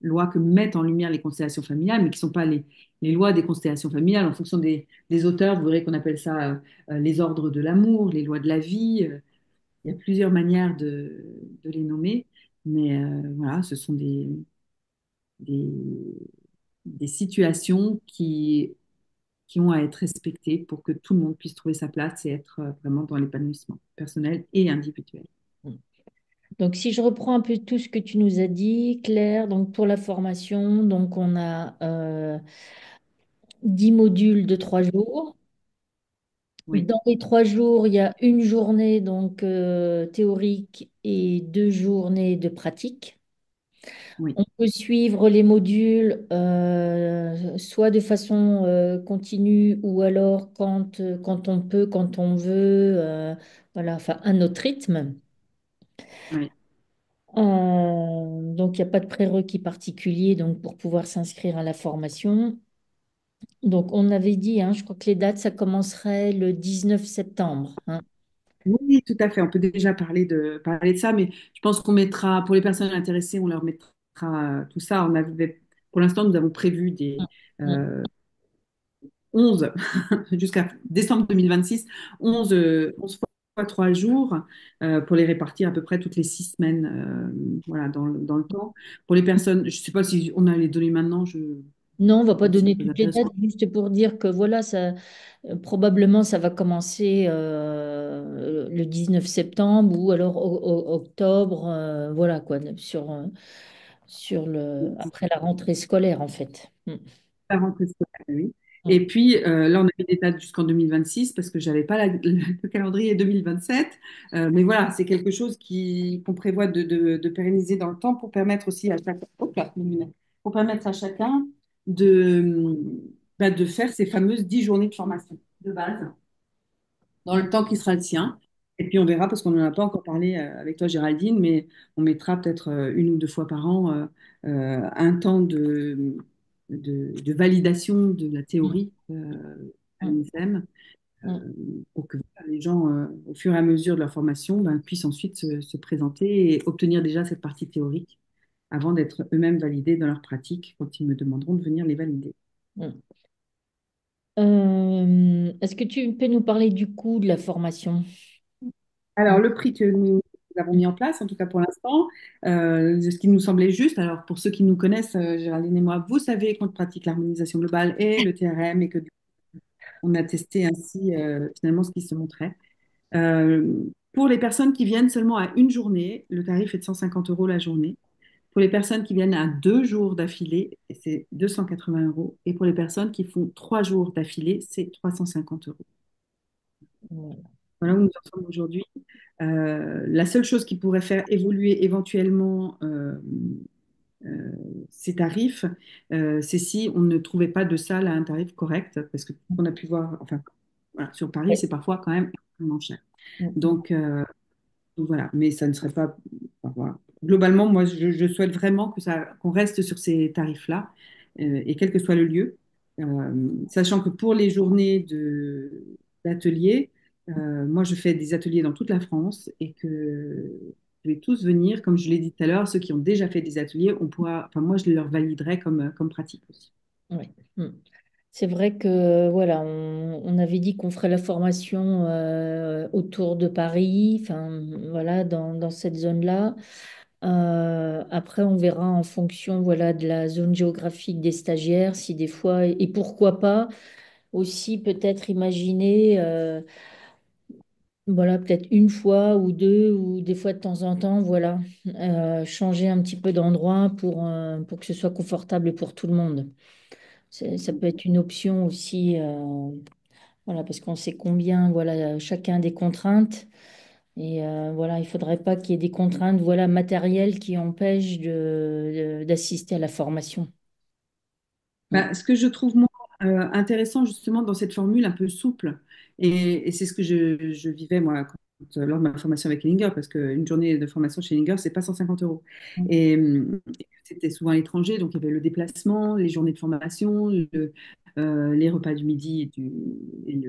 lois que mettent en lumière les constellations familiales, mais qui ne sont pas les lois des constellations familiales. En fonction des auteurs, vous verrez qu'on appelle ça les ordres de l'amour, les lois de la vie. Il y a plusieurs manières de les nommer. Mais voilà, ce sont des, des situations qui ont à être respectées pour que tout le monde puisse trouver sa place et être vraiment dans l'épanouissement personnel et individuel. mm. Donc, si je reprends un peu tout ce que tu nous as dit, Claire, donc pour la formation, donc on a 10 modules de 3 jours. Oui, Dans les 3 jours, il y a une journée donc théorique et 2 journées de pratique. oui, On peut suivre les modules soit de façon continue ou alors quand on peut, quand on veut, voilà, enfin à notre rythme. oui. Donc il n'y a pas de prérequis particulier donc, pour pouvoir s'inscrire à la formation. Donc on avait dit, hein, je crois que les dates, ça commencerait le 19 septembre. Hein. Oui, tout à fait. On peut déjà parler de ça, mais je pense qu'on mettra, pour les personnes intéressées, on leur mettra tout ça. Pour l'instant, nous avons prévu Mm, euh, 11, jusqu'à décembre 2026, 11 fois 3 jours pour les répartir à peu près toutes les 6 semaines voilà, dans le temps. Pour les personnes, je ne sais pas si on a les données maintenant, je ne non, on va sais pas pas si c'est donner très toutes les dates, intéressant. juste pour dire que voilà, ça, probablement ça va commencer le 19 septembre ou alors octobre, voilà quoi, après la rentrée scolaire en fait. Mm. La rentrée scolaire, oui. Mm. Et puis là, on a mis des dates jusqu'en 2026 parce que j'avais pas le calendrier 2027. Mais voilà, c'est quelque chose qu'on prévoit de pérenniser dans le temps pour permettre aussi à chacun, hop là, mes lunettes. Pour permettre à chacun de, de faire ces fameuses 10 journées de formation de base dans Mm. le temps qui sera le sien. Et puis on verra, parce qu'on n'en a pas encore parlé avec toi, Géraldine, mais on mettra peut-être 1 ou 2 fois par an un temps de validation de la Mm. théorie à Mm. l'INSEM, Mm. pour que voilà, les gens, au fur et à mesure de leur formation, ben, puissent ensuite se présenter et obtenir déjà cette partie théorique avant d'être eux-mêmes validés dans leur pratique quand ils me demanderont de venir les valider. Mm. Est-ce que tu peux nous parler du coût de la formation? Alors, le prix que nous avons mis en place, en tout cas pour l'instant, ce qui nous semblait juste, alors pour ceux qui nous connaissent, Géraldine et moi, vous savez qu'on pratique l'harmonisation globale et le TRM et que on a testé ainsi finalement ce qui se montrait. Pour les personnes qui viennent seulement à une journée, le tarif est de 150 euros la journée. Pour les personnes qui viennent à 2 jours d'affilée, c'est 280 euros. Et pour les personnes qui font 3 jours d'affilée, c'est 350 euros. Voilà. Voilà où nous en sommes aujourd'hui. La seule chose qui pourrait faire évoluer éventuellement euh, ces tarifs, c'est si on ne trouvait pas de salle à un tarif correct, parce que on a pu voir, enfin, voilà, sur Paris, Ouais. c'est parfois quand même extrêmement cher. Mm, Donc, voilà, mais ça ne serait pas. Enfin, voilà. Globalement, moi, je souhaite vraiment qu'on reste sur ces tarifs-là, et quel que soit le lieu. Sachant que pour les journées d'atelier, moi, je fais des ateliers dans toute la France et que je vais tous venir, comme je l'ai dit tout à l'heure, ceux qui ont déjà fait des ateliers, enfin, moi, je leur validerai comme pratique aussi. ouais. Mm. C'est vrai que voilà, on avait dit qu'on ferait la formation autour de Paris, enfin voilà, dans cette zone-là. Après, on verra en fonction voilà, de la zone géographique des stagiaires, si des fois, et pourquoi pas aussi peut-être imaginer, voilà, peut-être une fois ou deux, ou des fois de temps en temps, voilà, changer un petit peu d'endroit pour que ce soit confortable pour tout le monde. Ça peut être une option aussi, voilà, parce qu'on sait combien, voilà, chacun a des contraintes. Et voilà, il ne faudrait pas qu'il y ait des contraintes, voilà, matérielles qui empêchent d'assister à la formation. Mm. Bah, ce que je trouve moi intéressant justement dans cette formule un peu souple, et c'est ce que je vivais moi lors de ma formation avec Ellinger, parce qu'une journée de formation chez Ellinger, c'est pas 150 euros. Et c'était souvent à l'étranger, donc il y avait le déplacement, les journées de formation, les repas du midi et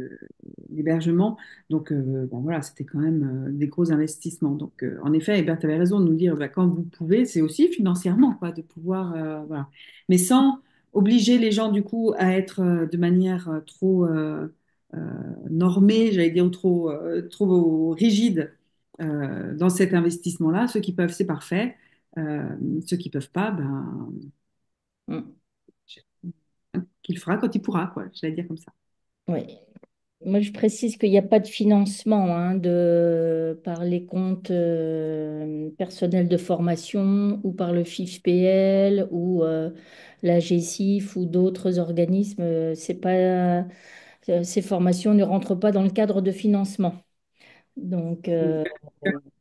l'hébergement. Donc bon, voilà, c'était quand même des gros investissements. Donc en effet, Hébert, tu avais raison de nous dire bah, quand vous pouvez, c'est aussi financièrement quoi, de pouvoir. Voilà. Mais sans obliger les gens du coup à être de manière trop euh, normée, j'allais dire, ou trop rigide dans cet investissement-là. Ceux qui peuvent, c'est parfait. Euh, Ceux qui peuvent pas, ben, Mm. qu'il fera quand il pourra, quoi. J'allais dire comme ça. Oui. Moi, je précise qu'il n'y a pas de financement hein, par les comptes personnels de formation ou par le FIFPL ou la GESIF ou d'autres organismes. C'est pas, ces formations ne rentrent pas dans le cadre de financement. Donc,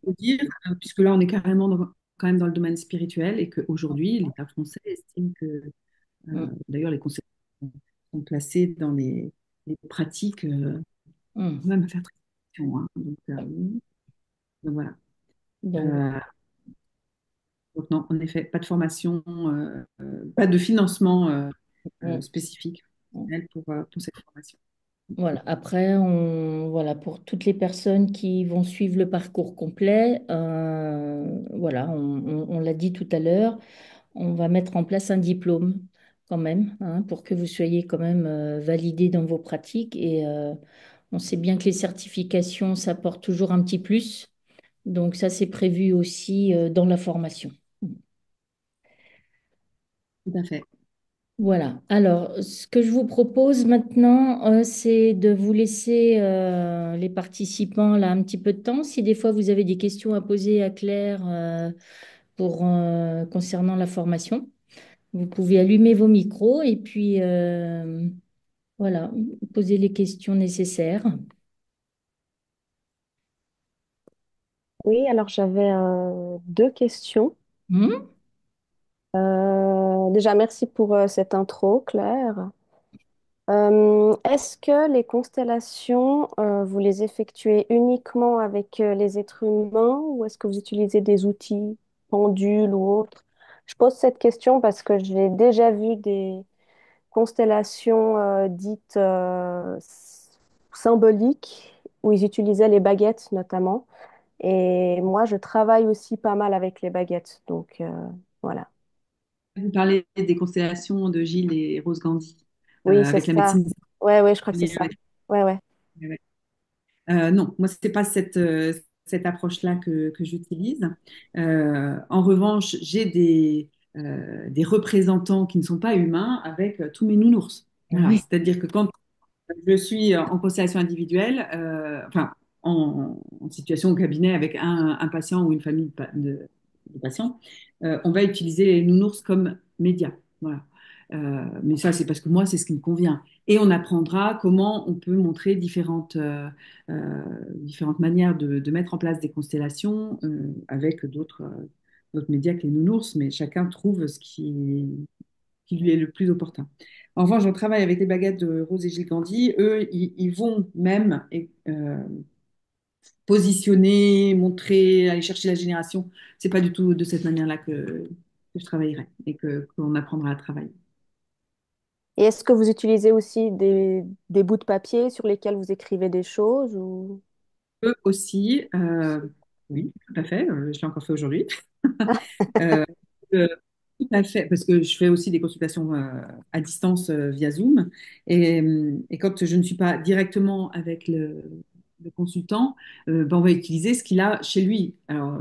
Faut dire, puisque là, on est carrément quand même dans le domaine spirituel et qu'aujourd'hui, l'État français estime que, mm, d'ailleurs, les conseils sont placés dans les pratiques, mm. quand même à faire très attention, hein. Donc voilà. Donc, Euh, donc non, en effet, pas de formation, pas de financement mm, spécifique mm. pour cette formation. Voilà. Après, voilà, pour toutes les personnes qui vont suivre le parcours complet, voilà, on l'a dit tout à l'heure, on va mettre en place un diplôme quand même, hein, pour que vous soyez quand même validé dans vos pratiques. Et on sait bien que les certifications, ça porte toujours un petit plus. Donc ça, c'est prévu aussi dans la formation. Tout à fait. Voilà. Alors, ce que je vous propose maintenant, c'est de vous laisser les participants là un petit peu de temps. Si des fois vous avez des questions à poser à Claire concernant la formation, vous pouvez allumer vos micros et puis voilà, poser les questions nécessaires. Oui, alors j'avais deux questions. Hmm. Déjà, merci pour cette intro, Claire. Est-ce que les constellations, vous les effectuez uniquement avec les êtres humains ou est-ce que vous utilisez des outils, pendules ou autres? Je pose cette question parce que j'ai déjà vu des constellations dites symboliques où ils utilisaient les baguettes notamment. Et moi, je travaille aussi pas mal avec les baguettes. Donc, voilà. Vous parlez des constellations de Gilles et Rose Gandhi Oui, c'est avec la ça. médecine. Ouais, ouais, je crois que c'est Ouais, ça. Ouais, ouais. ouais. Non, moi, c'est pas cette approche-là que j'utilise. En revanche, j'ai des représentants qui ne sont pas humains avec tous mes nounours. Voilà. Oui. C'est-à-dire que quand je suis en constellation individuelle, enfin, en situation au cabinet avec un patient ou une famille de patients, on va utiliser les nounours comme médias. Voilà. Mais ça, c'est parce que moi, c'est ce qui me convient. Et on apprendra comment on peut montrer différentes manières de mettre en place des constellations avec d'autres médias que les nounours, mais chacun trouve ce qui lui est le plus opportun. En revanche, on travaille avec les baguettes de Rose et Gilles Gandhi. Eux, ils vont même positionner, montrer, aller chercher la génération. C'est pas du tout de cette manière-là que je travaillerai et qu'on apprendra à travailler. Et est-ce que vous utilisez aussi des bouts de papier sur lesquels vous écrivez des choses ou... Eux aussi, oui, tout à fait. Je l'ai encore fait aujourd'hui. Euh, euh, Tout à fait, parce que je fais aussi des consultations à distance via Zoom. Et quand je ne suis pas directement avec le consultant, ben, on va utiliser ce qu'il a chez lui. Alors,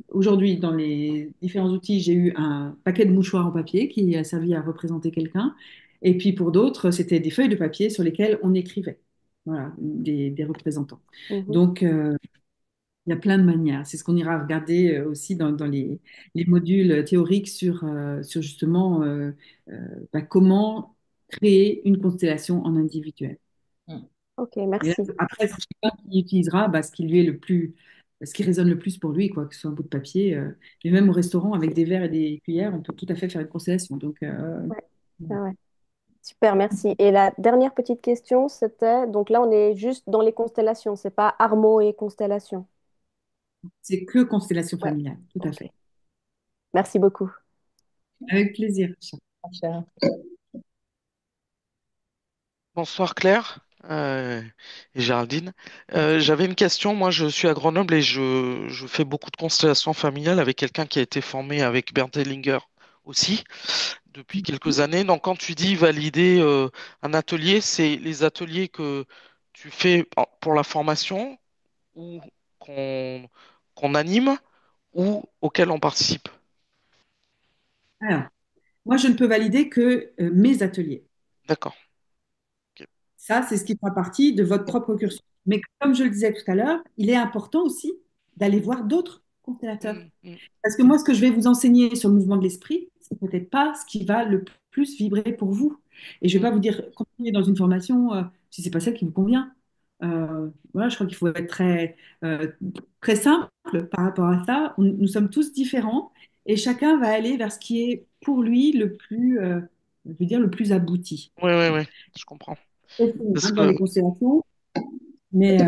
aujourd'hui, dans les différents outils, j'ai eu un paquet de mouchoirs en papier qui a servi à représenter quelqu'un. Et puis pour d'autres, c'était des feuilles de papier sur lesquelles on écrivait. Voilà, des représentants. Mhm. Donc, il y a plein de manières. C'est ce qu'on ira regarder aussi dans les modules théoriques sur justement bah, comment créer une constellation en individuel. Ok, Et là, merci. après, c'est chacun qui utilisera bah, ce qui lui est ce qui résonne le plus pour lui, quoi, que ce soit un bout de papier. Mais même au restaurant, avec des verres et des cuillères, on peut tout à fait faire une constellation. Donc, Ouais, ouais, ouais. Super, merci. Et la dernière petite question, c'était, donc là, on est juste dans les constellations, c'est pas Armo et constellation. c'est que constellation Ouais, familiale, tout à ok. fait. Merci beaucoup. Avec plaisir. Bonsoir Claire et Géraldine. J'avais une question. Moi, je suis à Grenoble et je fais beaucoup de constellations familiales avec quelqu'un qui a été formé avec Bernd Hellinger aussi depuis quelques années. Donc, quand tu dis valider un atelier, c'est les ateliers que tu fais pour la formation ou qu'on qu'on anime ou auxquels on participe. Alors, moi, je ne peux valider que mes ateliers. D'accord. Ok. Ça, c'est ce qui fera partie de votre propre cursus. Mais comme je le disais tout à l'heure, il est important aussi d'aller voir d'autres constellateurs. Mm, mm, Parce que moi, ce que je vais vous enseigner sur le mouvement de l'esprit, c'est peut-être pas ce qui va le plus vibrer pour vous. Et je vais mm. pas vous dire continuez dans une formation si c'est pas celle qui vous convient. Voilà, je crois qu'il faut être très simple par rapport à ça. Nous sommes tous différents et chacun va aller vers ce qui est pour lui je veux dire, le plus abouti. Ouais, ouais, ouais, je comprends. Parce Dans que les constellations, mais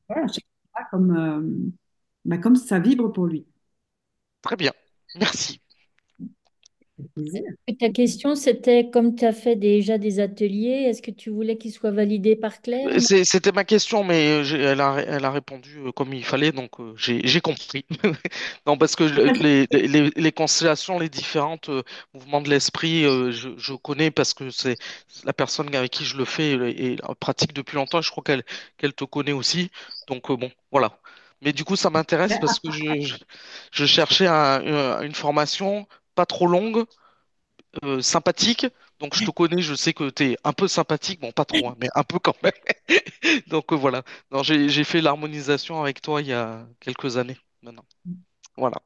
voilà, chacun va comme ça vibre pour lui. très bien. Merci. Avec plaisir. Et ta question, c'était comme tu as fait déjà des ateliers, est-ce que tu voulais qu'ils soient validés par Claire? Non. C'était ma question, mais elle a répondu comme il fallait, donc j'ai compris. Non, parce que les constellations, les différentes mouvements de l'esprit, je connais parce que c'est la personne avec qui je le fais et pratique depuis longtemps. Je crois qu'elle te connaît aussi. Donc bon, voilà. Mais du coup, ça m'intéresse parce que je cherchais une formation pas trop longue, sympathique. Donc je te connais, je sais que tu es un peu sympathique, bon pas trop, hein, mais un peu quand même. Donc voilà. Non, j'ai fait l'harmonisation avec toi il y a quelques années maintenant. Voilà.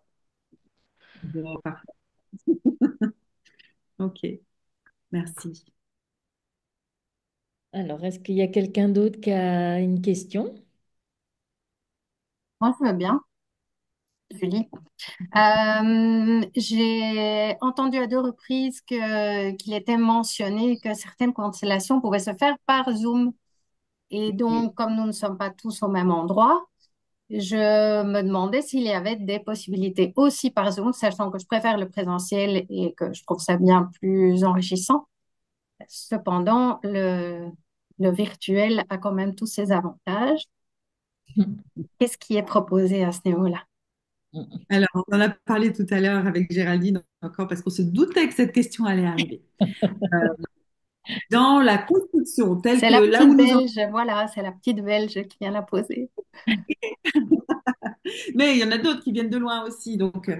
Bon, parfait. Ok, merci. Alors, est-ce qu'il y a quelqu'un d'autre qui a une question? Moi, je veux bien, Julie. J'ai entendu à deux reprises qu'il était mentionné que certaines constellations pouvaient se faire par Zoom. Et donc, comme nous ne sommes pas tous au même endroit, je me demandais s'il y avait des possibilités aussi par Zoom, sachant que je préfère le présentiel et que je trouve ça bien plus enrichissant. Cependant, le virtuel a quand même tous ses avantages. Qu'est-ce qui est proposé à ce niveau-là? Alors, on en a parlé tout à l'heure avec Géraldine encore parce qu'on se doutait que cette question allait arriver. dans la construction, telle C'est que la là où petite nous en... Belge, voilà, c'est la petite Belge qui vient la poser. Mais il y en a d'autres qui viennent de loin aussi. Donc,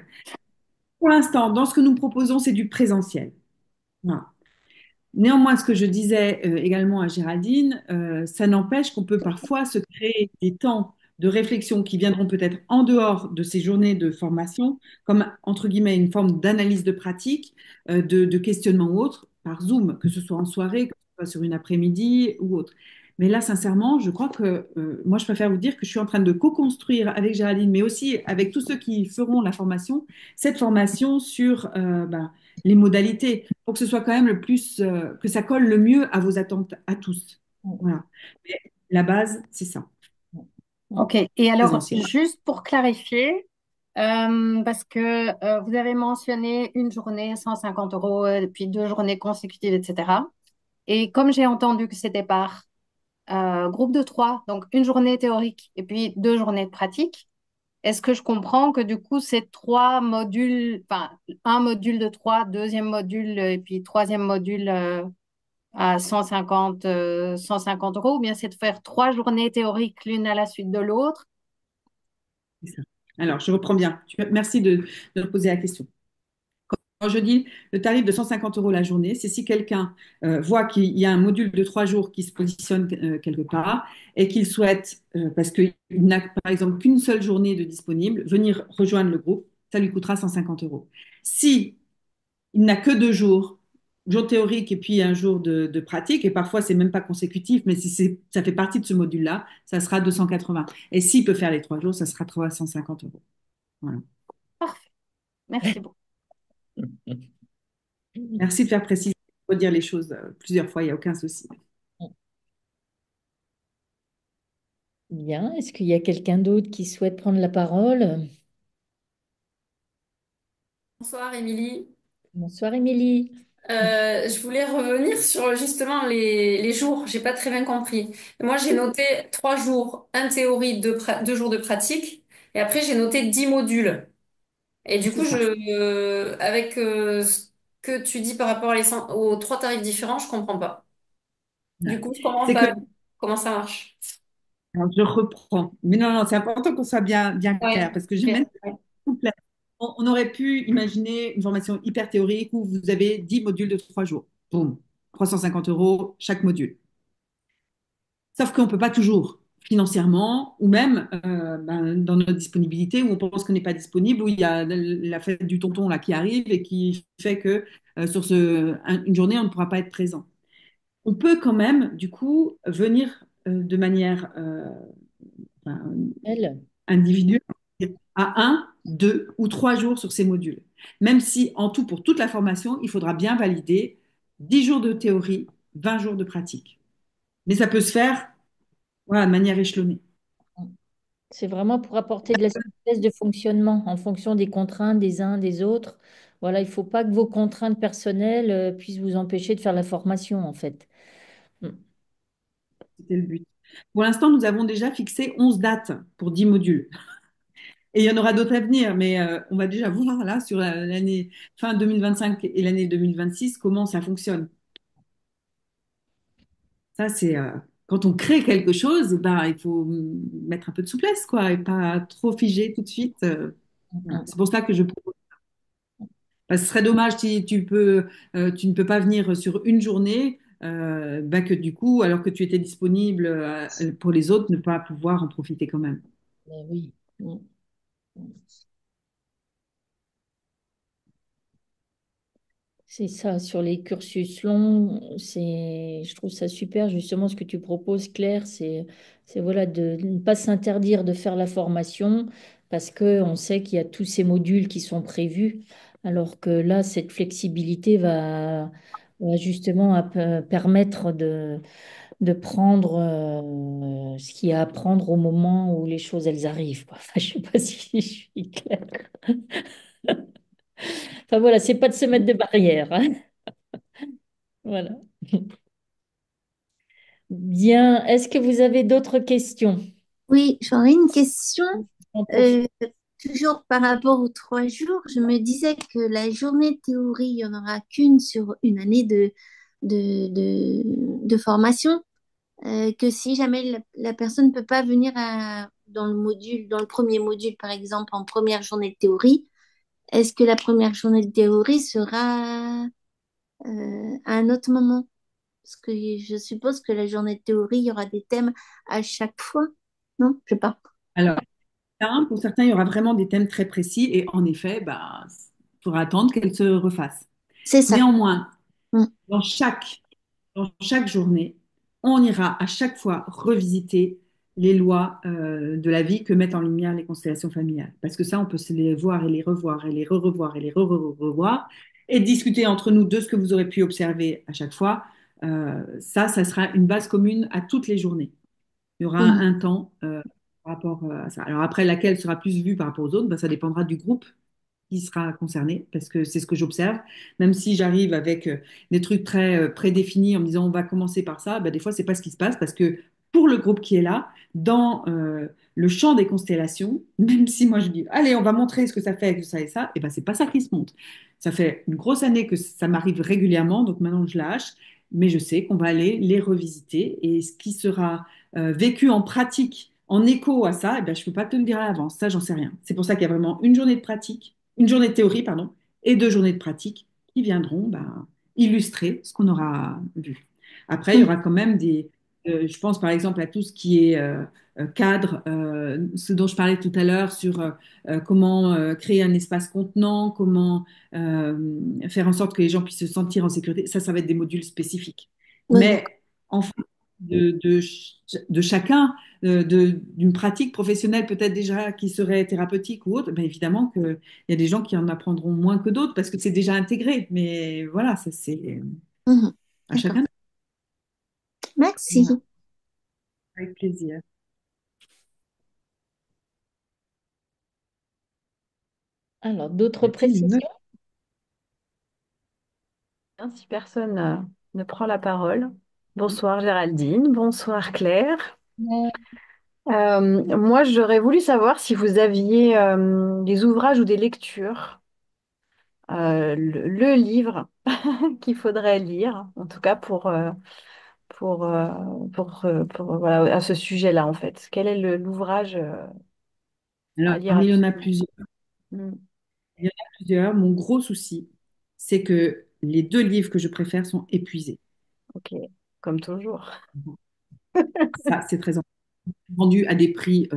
pour l'instant, dans ce que nous proposons, c'est du présentiel. Voilà. Néanmoins, ce que je disais également à Géraldine, ça n'empêche qu'on peut parfois se créer des temps de réflexion qui viendront peut-être en dehors de ces journées de formation, comme entre guillemets une forme d'analyse de pratique, de questionnement ou autre, par Zoom, que ce soit en soirée, que ce soit sur une après-midi ou autre. Mais là, sincèrement, je crois que moi, je préfère vous dire que je suis en train de co-construire avec Géraldine, mais aussi avec tous ceux qui feront la formation, cette formation sur les modalités pour que ce soit quand même le plus, que ça colle le mieux à vos attentes à tous. Voilà. Mais la base, c'est ça, Ok, et alors, présentiel. juste pour clarifier, parce que vous avez mentionné une journée 150 euros, puis 2 journées consécutives, etc. Et comme j'ai entendu que c'était par groupe de 3, donc une journée théorique et puis 2 journées de pratique, est-ce que je comprends que du coup, c'est 3 modules, enfin, un module de 3, deuxième module et puis troisième module à 150 euros, ou bien c'est de faire 3 journées théoriques l'une à la suite de l'autre? C'est ça. Alors, je reprends bien. Merci de me poser la question. Quand je dis le tarif de 150 euros la journée, c'est si quelqu'un voit qu'il y a un module de 3 jours qui se positionne quelque part et qu'il souhaite, parce qu'il n'a par exemple qu'une seule journée de disponible, venir rejoindre le groupe, ça lui coûtera 150 euros. Si il n'a que 2 jours, jour théorique et puis un jour de pratique, et parfois c'est même pas consécutif, mais si ça fait partie de ce module-là, ça sera 280. Et s'il peut faire les 3 jours, ça sera 350 euros. Voilà. Parfait, merci beaucoup. Merci de faire préciser, redire les choses plusieurs fois, il n'y a aucun souci. Bien. Est-ce qu'il y a quelqu'un d'autre qui souhaite prendre la parole? Bonsoir Émilie. Bonsoir, Émilie. Je voulais revenir sur justement les jours. J'ai pas très bien compris. Moi, j'ai noté 3 jours, un théorie, 2 jours de pratique, et après j'ai noté 10 modules. Et du C'est coup, ça. avec ce que tu dis par rapport aux 3 tarifs différents, je comprends pas. Du coup, je comprends C'est que, pas comment ça marche. alors, je reprends, mais non, non, c'est important qu'on soit bien clair, Ouais. parce que j'ai Ok. même complet. On aurait pu imaginer une formation hyper théorique où vous avez 10 modules de 3 jours. Boum, 350 euros chaque module. Sauf qu'on ne peut pas toujours financièrement, ou même dans notre disponibilité, où on pense qu'on n'est pas disponible, où il y a la fête du tonton là, qui arrive et qui fait que sur une journée, on ne pourra pas être présent. On peut quand même, du coup, venir de manière enfin, Elle. individuelle à 1, 2 ou 3 jours sur ces modules. Même si en tout, pour toute la formation, il faudra bien valider 10 jours de théorie, 20 jours de pratique. Mais ça peut se faire voilà, de manière échelonnée. C'est vraiment pour apporter de la souplesse de fonctionnement en fonction des contraintes des uns des autres. Voilà, il ne faut pas que vos contraintes personnelles puissent vous empêcher de faire la formation, en fait. Mm. C'était le but. Pour l'instant, nous avons déjà fixé 11 dates pour 10 modules. Et il y en aura d'autres à venir, mais on va déjà voir là sur l'année fin 2025 et l'année 2026 comment ça fonctionne. Ça, c'est quand on crée quelque chose, eh ben, il faut mettre un peu de souplesse, quoi, et pas trop figer tout de suite. Voilà. Mm. C'est pour ça que je propose. Parce que ce serait dommage si tu ne peux pas venir sur une journée, ben que du coup, alors que tu étais disponible pour les autres, ne pas pouvoir en profiter quand même. Mais oui. Mm. C'est ça, sur les cursus longs, je trouve ça super, justement, ce que tu proposes, Claire, c'est voilà, de ne pas s'interdire de faire la formation parce qu'on sait qu'il y a tous ces modules qui sont prévus, alors que là, cette flexibilité va justement permettre de prendre ce qu'il y a à prendre au moment où les choses, elles arrivent, quoi. Enfin, je sais pas si je suis claire. Enfin voilà, c'est pas de se mettre de barrières, hein. Voilà. Bien, est-ce que vous avez d'autres questions? Oui, j'aurais une question. J'en profite. Euh, Toujours par rapport aux 3 jours, je me disais que la journée de théorie, il n'y en aura qu'une sur une année de formation, que si jamais la personne ne peut pas venir dans le module, dans le premier module, par exemple, en première journée de théorie, est-ce que la première journée de théorie sera à un autre moment? Parce que je suppose que la journée de théorie, il y aura des thèmes à chaque fois. Non, je sais pas. Alors, pour certains, il y aura vraiment des thèmes très précis et en effet, bah, il faudra attendre qu'elle se refasse. C'est ça. Néanmoins, Mm. dans chaque journée, on ira à chaque fois revisiter les lois de la vie que mettent en lumière les constellations familiales. Parce que ça, on peut se les voir et les revoir et les re-revoir et les re-revoir et discuter entre nous de ce que vous aurez pu observer à chaque fois. Ça sera une base commune à toutes les journées. Il y aura Mhm. un temps par rapport à ça. Alors après, laquelle sera plus vue par rapport aux autres, ben, ça dépendra du groupe qui sera concerné, parce que c'est ce que j'observe. Même si j'arrive avec des trucs très prédéfinis en me disant on va commencer par ça, ben, des fois, c'est pas ce qui se passe, parce que pour le groupe qui est là, dans le champ des constellations, même si moi je dis allez, on va montrer ce que ça fait avec ça et ben c'est pas ça qui se monte. Ça fait une grosse année que ça m'arrive régulièrement, donc maintenant je lâche, mais je sais qu'on va aller les revisiter et ce qui sera vécu en pratique, en écho à ça, eh ben, je ne peux pas te le dire à l'avance. Ça, j'en sais rien. C'est pour ça qu'il y a vraiment une journée de pratique, une journée de théorie, pardon, et 2 journées de pratique qui viendront ben, illustrer ce qu'on aura vu. Après, il y Mhm. aura quand même je pense par exemple à tout ce qui est cadre, ce dont je parlais tout à l'heure sur comment créer un espace contenant, comment faire en sorte que les gens puissent se sentir en sécurité. Ça va être des modules spécifiques. Oui, d'accord. Mais en de chacun, d'une pratique professionnelle peut-être déjà qui serait thérapeutique ou autre, ben évidemment qu'il y a des gens qui en apprendront moins que d'autres parce que c'est déjà intégré. Mais voilà, ça c'est Mhm. à D'accord. chacun. Merci. Voilà, avec plaisir. Alors, d'autres Y a-t-il une précisions? autre? Bien, si personne ne prend la parole. Bonsoir Géraldine, bonsoir Claire. Moi, j'aurais voulu savoir si vous aviez des ouvrages ou des lectures, le livre qu'il faudrait lire, en tout cas pour, euh, voilà, à ce sujet-là, en fait. Quel est l'ouvrage à Alors, lire il y en a absolument? plusieurs. Hmm, Il y en a plusieurs. Mon gros souci, c'est que les 2 livres que je préfère sont épuisés. ok, comme toujours. Ça, c'est très important. Vendu à des prix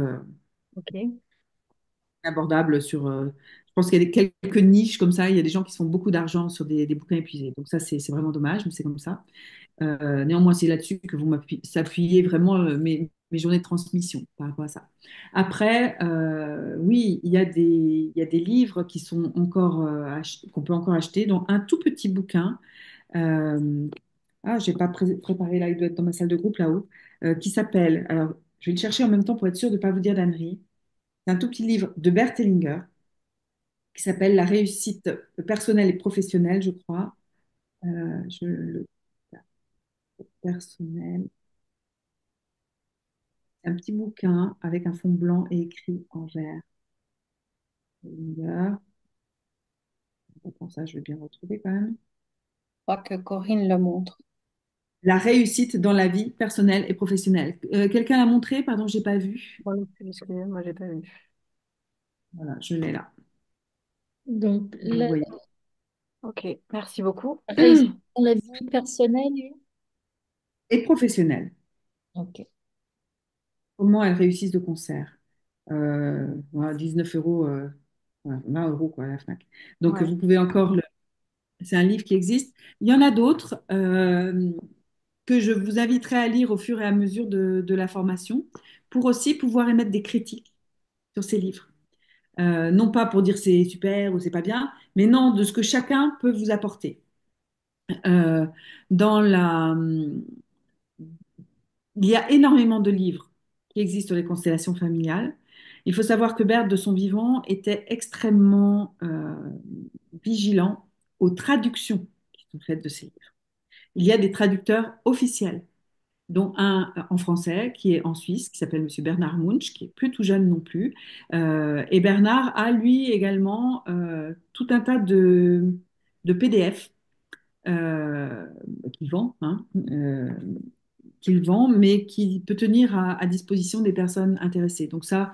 Ok, abordables je pense qu'il y a quelques niches comme ça. Il y a des gens qui se font beaucoup d'argent sur des bouquins épuisés. Donc ça, c'est vraiment dommage, mais c'est comme ça. Néanmoins, c'est là-dessus que vous s'appuyez vraiment mes journées de transmission par rapport à ça. Après, oui, il y a des livres qui sont encore qu'on peut encore acheter, dont un tout petit bouquin. Euh, j'ai pas préparé là, il doit être dans ma salle de groupe là-haut, qui s'appelle. Alors, je vais le chercher en même temps pour être sûre de ne pas vous dire d'ânerie. C'est un tout petit livre de Bert Hellinger qui s'appelle La réussite personnelle et professionnelle, je crois. Le personnel. C'est un petit bouquin avec un fond blanc et écrit en vert. Hellinger. Attends, ça, je vais bien retrouver quand même. Je crois que Corinne le montre. La réussite dans la vie personnelle et professionnelle. Quelqu'un l'a montré? Pardon, j'ai pas vu. moi non plus, excusez, moi j'ai pas vu. Voilà, je l'ai là. Donc, Vous le la voyez. Ok, merci beaucoup. réussite dans la vie personnelle. Et professionnelle. Ok. Comment elles réussissent de concert. Voilà, 19 euros, voilà, 20 euros quoi, à la Fnac. Donc, Ouais. vous pouvez encore le. C'est un livre qui existe. Il y en a d'autres que je vous inviterai à lire au fur et à mesure de la formation pour aussi pouvoir émettre des critiques sur ces livres. Non pas pour dire c'est super ou c'est pas bien, mais non, de ce que chacun peut vous apporter. Euh, dans la, il y a énormément de livres qui existent sur les constellations familiales. Il faut savoir que Bert, de son vivant, était extrêmement vigilant aux traductions qui sont faites de ces livres. Il y a des traducteurs officiels, dont un en français qui est en Suisse, qui s'appelle Monsieur Bernard Munch, qui est plus tout jeune non plus. Et Bernard a, lui, également tout un tas de PDF euh, qu'il vend, hein, qu'il vend, mais qui peut tenir à disposition des personnes intéressées. Donc ça,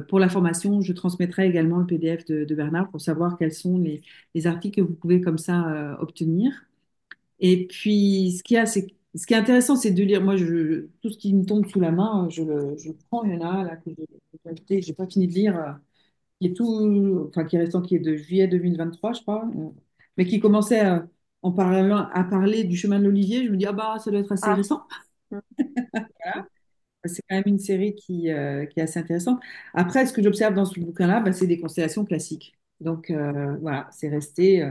pour la formation, je transmettrai également le PDF de Bernard pour savoir quels sont les articles que vous pouvez comme ça obtenir. Et puis, ce qui est intéressant, c'est de lire. Moi, tout ce qui me tombe sous la main, je le prends. Il y en a là que j'ai pas fini de lire, qui est tout, enfin, qui est récent, qui est de juillet 2023, je crois, mais qui commençait en parlant, à parler du chemin de l'Olivier. Je me dis, ah bah, ça doit être assez Ah, récent. mm, Voilà. C'est quand même une série qui est assez intéressante. Après, ce que j'observe dans ce bouquin-là, bah, c'est des constellations classiques. Donc, voilà, c'est resté.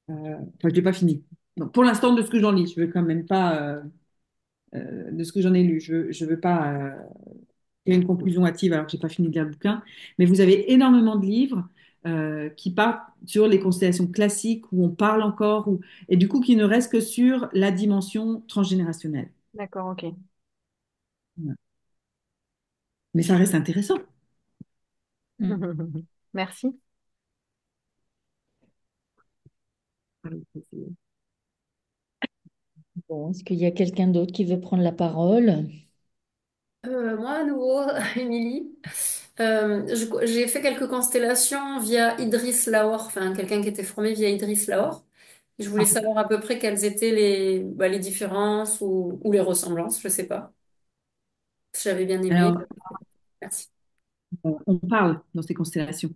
Enfin, je l'ai pas fini. Donc, pour l'instant, de ce que j'en lis, je veux quand même pas. De ce que j'en ai lu, je veux pas tirer une conclusion hâtive alors que j'ai pas fini de lire le bouquin. Mais vous avez énormément de livres qui partent sur les constellations classiques où on parle encore, et du coup qui ne restent que sur la dimension transgénérationnelle. d'accord, ok. Voilà. Mais ça reste intéressant. Mm. Merci. Bon, est-ce qu'il y a quelqu'un d'autre qui veut prendre la parole? Moi, à nouveau, Émilie, j'ai fait quelques constellations via Idriss Lahore, enfin quelqu'un qui était formé via Idriss Lahore. Je voulais savoir à peu près quelles étaient les différences ou les ressemblances, je sais pas. J'avais bien aimé. Alors, Merci. on parle dans ces constellations.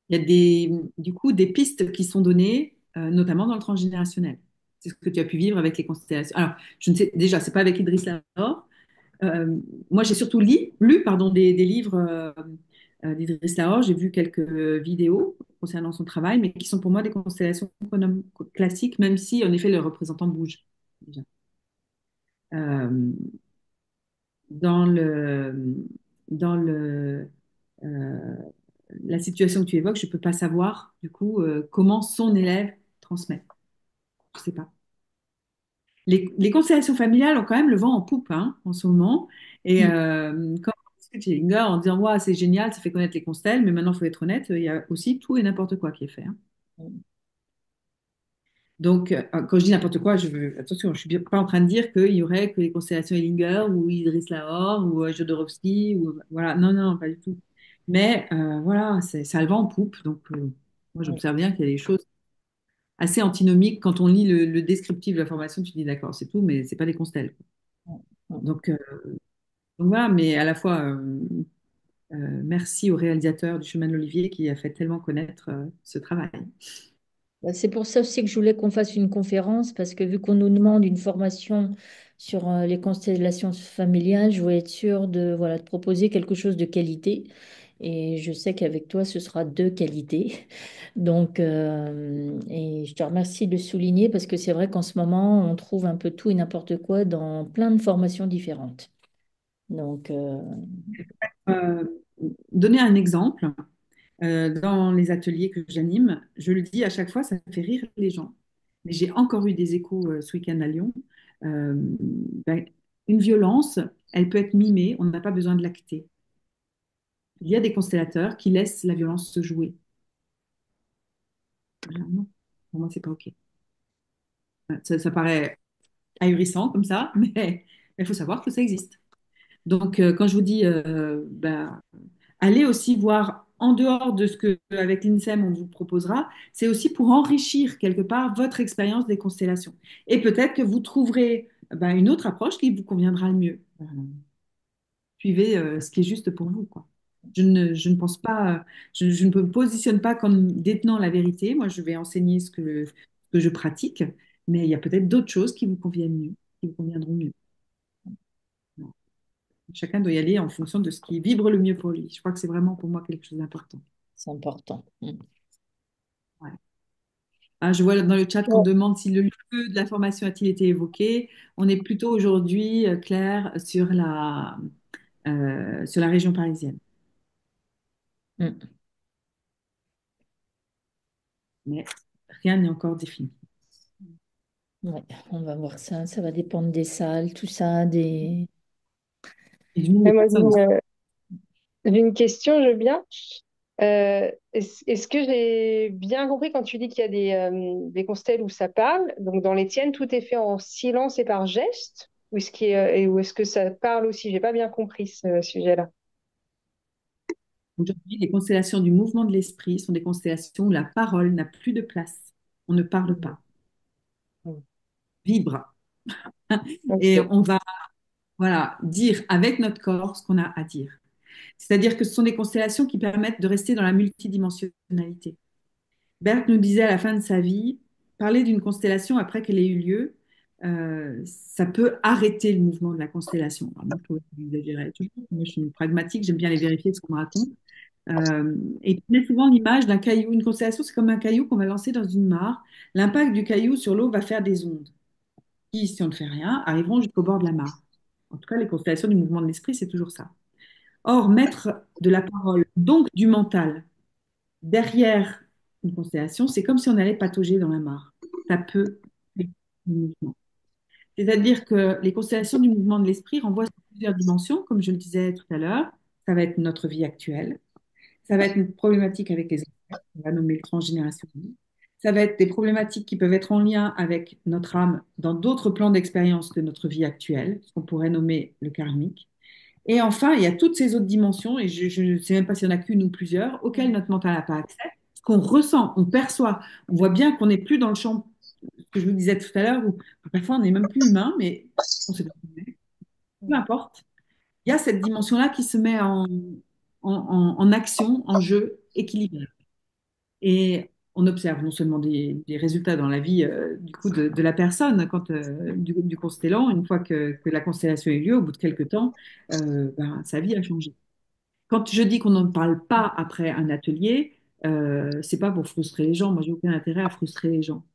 Il y a du coup des pistes qui sont données, notamment dans le transgénérationnel. C'est ce que tu as pu vivre avec les constellations. Alors, je ne sais déjà, c'est pas avec Idriss Lahore. Moi, j'ai surtout pardon, des livres d'Idriss Lahore. J'ai vu quelques vidéos concernant son travail, mais qui sont pour moi des constellations qu'on nomme classiques, même si, en effet, le représentant bouge. Déjà. Euh, dans dans le, euh, la situation que tu évoques, je ne peux pas savoir, du coup, comment son élève transmet. Je ne sais pas. Les constellations familiales ont quand même le vent en poupe hein, en ce moment. Et Mm. quand on discute chez Inga en disant, ouais, c'est génial, ça fait connaître les constelles, mais maintenant, il faut être honnête, il y a aussi tout et n'importe quoi qui est fait. Hein. Donc, quand je dis n'importe quoi, attention, je ne suis pas en train de dire qu'il y aurait que les constellations Ellinger ou Idriss Lahore ou Jodorowsky. Voilà, non, non, pas du tout. Mais voilà, ça a le vent en poupe. Donc, moi, Ouais. j'observe bien qu'il y a des choses assez antinomiques. Quand on lit le descriptif de la formation, tu dis d'accord, c'est tout, mais c'est pas des constelles. Ouais. Donc, voilà, mais à la fois, merci au réalisateur du Chemin de l'Olivier qui a fait tellement connaître ce travail. Bah, c'est pour ça aussi que je voulais qu'on fasse une conférence, parce que vu qu'on nous demande une formation sur les constellations familiales, je voulais être sûre de, voilà, de proposer quelque chose de qualité. Et je sais qu'avec toi, ce sera de qualité. Donc, et je te remercie de le souligner, parce que c'est vrai qu'en ce moment, on trouve un peu tout et n'importe quoi dans plein de formations différentes. Donc, Euh, donner un exemple. Dans les ateliers que j'anime, je le dis à chaque fois, ça fait rire les gens. Mais j'ai encore eu des échos ce week-end à Lyon. Euh, ben, une violence, elle peut être mimée, on n'a pas besoin de l'acter. Il y a des constellateurs qui laissent la violence se jouer. Non, pour moi, c'est pas OK. Ça paraît ahurissant comme ça, mais il faut savoir que ça existe. Donc, quand je vous dis, ben, allez aussi voir en dehors de ce que, avec l'INSEM, on vous proposera, c'est aussi pour enrichir quelque part votre expérience des constellations. Et peut-être que vous trouverez ben, une autre approche qui vous conviendra le mieux. Suivez ce qui est juste pour vous, quoi. Je ne pense pas, je ne me positionne pas comme détenant la vérité. Moi, je vais enseigner ce que je pratique, mais il y a peut-être d'autres choses qui vous conviennent mieux, qui vous conviendront mieux. Chacun doit y aller en fonction de ce qui vibre le mieux pour lui. Je crois que c'est vraiment pour moi quelque chose d'important. c'est important. Mm. Ouais. Ah, je vois dans le chat qu'on Ouais. demande si le lieu de la formation a-t-il été évoqué. On est plutôt aujourd'hui, Claire, sur la région parisienne. Mm. Mais rien n'est encore défini. Ouais, on va voir ça. Ça va dépendre des salles, tout ça, des... Et du nombre Et de moi, personnes. j'ai une question, je veux bien. Est-ce que j'ai bien compris quand tu dis qu'il y a des constelles où ça parle? Donc dans les tiennes, tout est fait en silence et par geste? Ou est-ce que ça parle aussi? J'ai pas bien compris ce sujet-là. Aujourd'hui, les constellations du mouvement de l'esprit sont des constellations où la parole n'a plus de place. On ne parle Mhm. pas, vibre. Et Ok. on va, voilà, dire avec notre corps ce qu'on a à dire. C'est-à-dire que ce sont des constellations qui permettent de rester dans la multidimensionnalité. Bergh nous disait à la fin de sa vie, parler d'une constellation après qu'elle ait eu lieu, ça peut arrêter le mouvement de la constellation. Alors, moi, je trouve que j'exagérais toujours. Moi, je suis pragmatique, j'aime bien les vérifier ce qu'on me raconte. Et il met souvent l'image d'un caillou. Une constellation, c'est comme un caillou qu'on va lancer dans une mare. L'impact du caillou sur l'eau va faire des ondes qui, si on ne fait rien, arriveront jusqu'au bord de la mare. En tout cas, les constellations du mouvement de l'esprit, c'est toujours ça. Or, mettre de la parole, donc du mental, derrière une constellation, c'est comme si on allait patauger dans la mare. Ça peut faire du mouvement. C'est-à-dire que les constellations du mouvement de l'esprit renvoient sur plusieurs dimensions, comme je le disais tout à l'heure. Ça va être notre vie actuelle, ça va être une problématique avec les enfants, on va nommer le transgénérationnel. Ça va être des problématiques qui peuvent être en lien avec notre âme dans d'autres plans d'expérience que notre vie actuelle, ce qu'on pourrait nommer le karmique. Et enfin, il y a toutes ces autres dimensions, et je ne sais même pas s'il y en a qu'une ou plusieurs, auxquelles notre mental n'a pas accès, ce qu'on ressent, on perçoit. On voit bien qu'on n'est plus dans le champ, ce que je vous disais tout à l'heure, où parfois on n'est même plus humain, mais on sait pas. Peu importe. Il y a cette dimension-là qui se met en action, en jeu, équilibré. Et on observe non seulement des résultats dans la vie du coup de la personne quand, du constellant, une fois que la constellation a eu lieu, au bout de quelques temps, ben, sa vie a changé. Quand je dis qu'on n'en parle pas après un atelier, c'est pas pour frustrer les gens. Moi, j'ai aucun intérêt à frustrer les gens.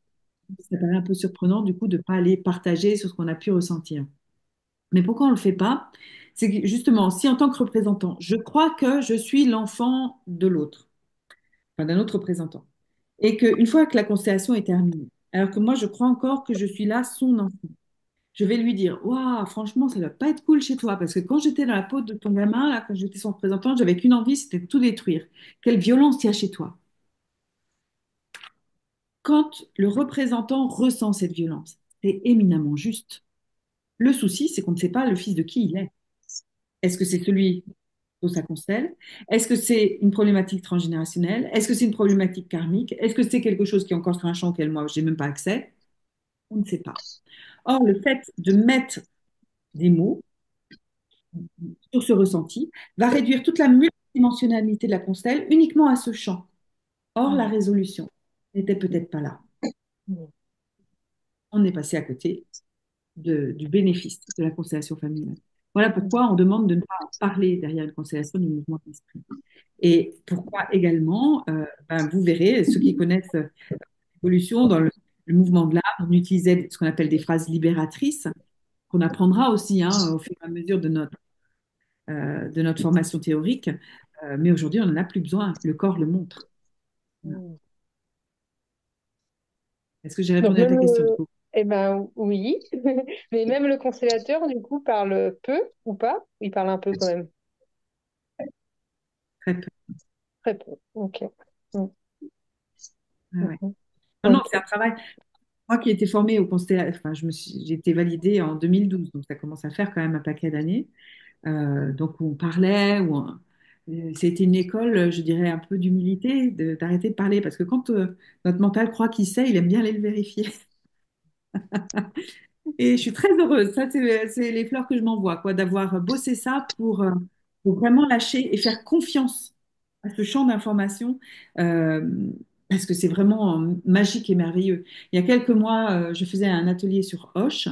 Ça paraît un peu surprenant du coup de ne pas aller partager sur ce qu'on a pu ressentir. Mais pourquoi on ne le fait pas? C'est que justement, si en tant que représentant, je crois que je suis l'enfant de l'autre, enfin d'un autre représentant, et qu'une fois que la constellation est terminée, alors que moi je crois encore que je suis là son enfant, je vais lui dire, waouh, franchement, ça ne doit pas être cool chez toi, parce que quand j'étais dans la peau de ton gamin, là, quand j'étais son représentant, j'avais qu'une envie, c'était de tout détruire. Quelle violence il y a chez toi? Quand le représentant ressent cette violence, c'est éminemment juste. Le souci, c'est qu'on ne sait pas le fils de qui il est. Est-ce que c'est celui dont ça constelle? Est-ce que c'est une problématique transgénérationnelle? Est-ce que c'est une problématique karmique? Est-ce que c'est quelque chose qui est encore sur un champ auquel moi, je n'ai même pas accès? On ne sait pas. Or, le fait de mettre des mots sur ce ressenti va réduire toute la multidimensionnalité de la constelle uniquement à ce champ. Or, la résolution n'était peut-être pas là. On est passé à côté du bénéfice de la constellation familiale. Voilà pourquoi on demande de ne pas parler derrière une constellation du mouvement d'esprit. Et pourquoi également, ben, vous verrez, ceux qui connaissent l'évolution dans le mouvement de l'art, on utilisait ce qu'on appelle des phrases libératrices, qu'on apprendra aussi hein, au fur et à mesure de notre formation théorique. Mais aujourd'hui, on n'en a plus besoin. Le corps le montre. Voilà. Est-ce que j'ai Donc répondu à ta même question? eh ben oui, mais même le constellateur du coup parle peu ou pas? Il parle un peu quand même. Très peu. Très peu. Ok. Mm. Ouais, ouais. Mhm. Non, non, Ok. c'est un travail. Moi qui ai été formée au constellation, enfin, j'ai été validée en 2012, donc ça commence à faire quand même un paquet d'années. Donc on parlait, c'était une école, je dirais, un peu d'humilité, d'arrêter de parler, parce que quand notre mental croit qu'il sait, il aime bien aller le vérifier. Et je suis très heureuse, ça c'est les fleurs que je m'envoie, quoi, d'avoir bossé ça pour vraiment lâcher et faire confiance à ce champ d'information, euh, parce que c'est vraiment magique et merveilleux. Il y a quelques mois, je faisais un atelier sur Hoche,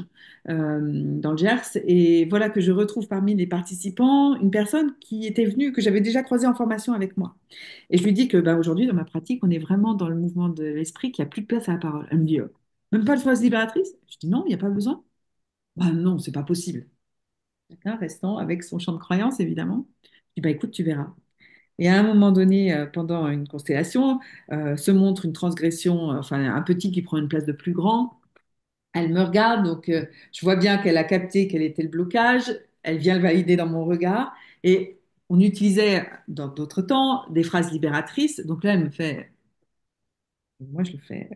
dans le Gers, et voilà que je retrouve parmi les participants une personne qui était venue, que j'avais déjà croisée en formation avec moi. Et je lui dis que bah, aujourd'hui, dans ma pratique, on est vraiment dans le mouvement de l'esprit, qu'il n'y a plus de place à la parole. Elle me dit, même pas de phrase libératrice? Je dis non, il n'y a pas besoin. Bah non, c'est pas possible. Chacun restant avec son champ de croyance, évidemment. Je dis, bah écoute, tu verras. Et à un moment donné, pendant une constellation, se montre une transgression, enfin un petit qui prend une place de plus grand. Elle me regarde, donc je vois bien qu'elle a capté quel était le blocage. Elle vient le valider dans mon regard. Et on utilisait dans d'autres temps des phrases libératrices. Donc là, elle me fait, moi je le fais.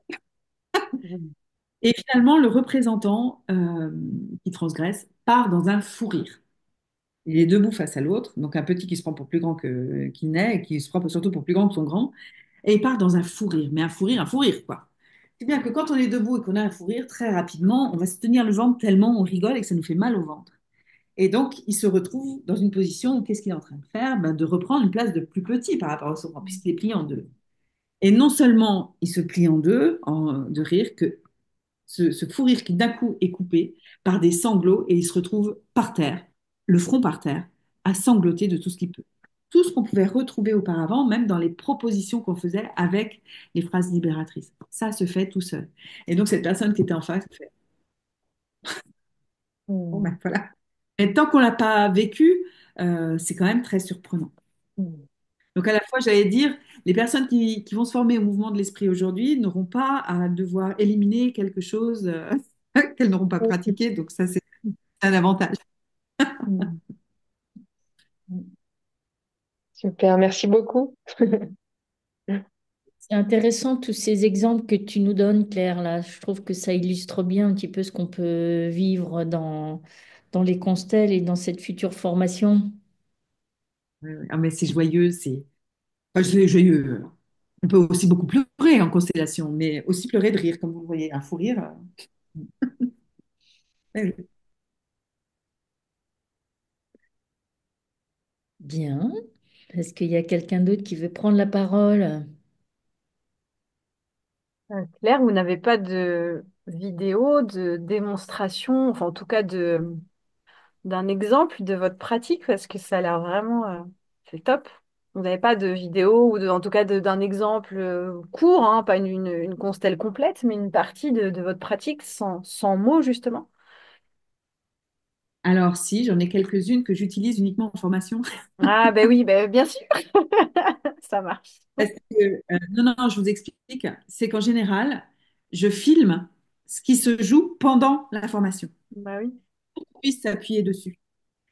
Et finalement, le représentant qui transgresse part dans un fou rire. Il est debout face à l'autre, donc un petit qui se prend pour plus grand que qu'il n'est, et qui se prend surtout pour plus grand que son grand, et il part dans un fou rire, mais un fou rire, quoi. C'est bien que quand on est debout et qu'on a un fou rire, très rapidement, on va se tenir le ventre tellement on rigole et que ça nous fait mal au ventre. Et donc, il se retrouve dans une position où qu'est-ce qu'il est en train de faire? Ben, de reprendre une place de plus petit par rapport au son grand, puisqu'il est plié en deux. Et non seulement il se plie en deux, de rire, que ce fou rire qui d'un coup est coupé par des sanglots et il se retrouve par terre, le front par terre, à sangloter de tout ce qu'il peut. Tout ce qu'on pouvait retrouver auparavant, même dans les propositions qu'on faisait avec les phrases libératrices. Ça se fait tout seul. Et donc cette personne qui était en face fait, bon Mm. ben voilà. Et tant qu'on l'a pas vécu, c'est quand même très surprenant. Mm. Donc à la fois, j'allais dire, les personnes qui vont se former au mouvement de l'esprit aujourd'hui n'auront pas à devoir éliminer quelque chose qu'elles n'auront pas pratiqué. Donc ça, c'est un avantage. Mm. Super, merci beaucoup. C'est intéressant tous ces exemples que tu nous donnes, Claire, là. Je trouve que ça illustre bien un petit peu ce qu'on peut vivre dans les constels et dans cette future formation. Ouais, ouais. Ah, mais c'est joyeux, c'est joyeux. On peut aussi beaucoup pleurer en constellation, mais aussi pleurer de rire, comme vous le voyez, un fou rire. Ouais. Bien. Est-ce qu'il y a quelqu'un d'autre qui veut prendre la parole? Claire, vous n'avez pas de vidéo, de démonstration, enfin en tout cas d'un exemple de votre pratique parce que ça a l'air vraiment c'est top. Vous n'avez pas de vidéo ou en tout cas d'un exemple court, hein, pas une constelle complète, mais une partie de votre pratique sans mots justement. Alors si, j'en ai quelques-unes que j'utilise uniquement en formation. Ah ben oui, ben, bien sûr, ça marche. Parce que, non, non, non, je vous explique. C'est qu'en général, je filme ce qui se joue pendant la formation. Bah oui. On puisse s'appuyer dessus.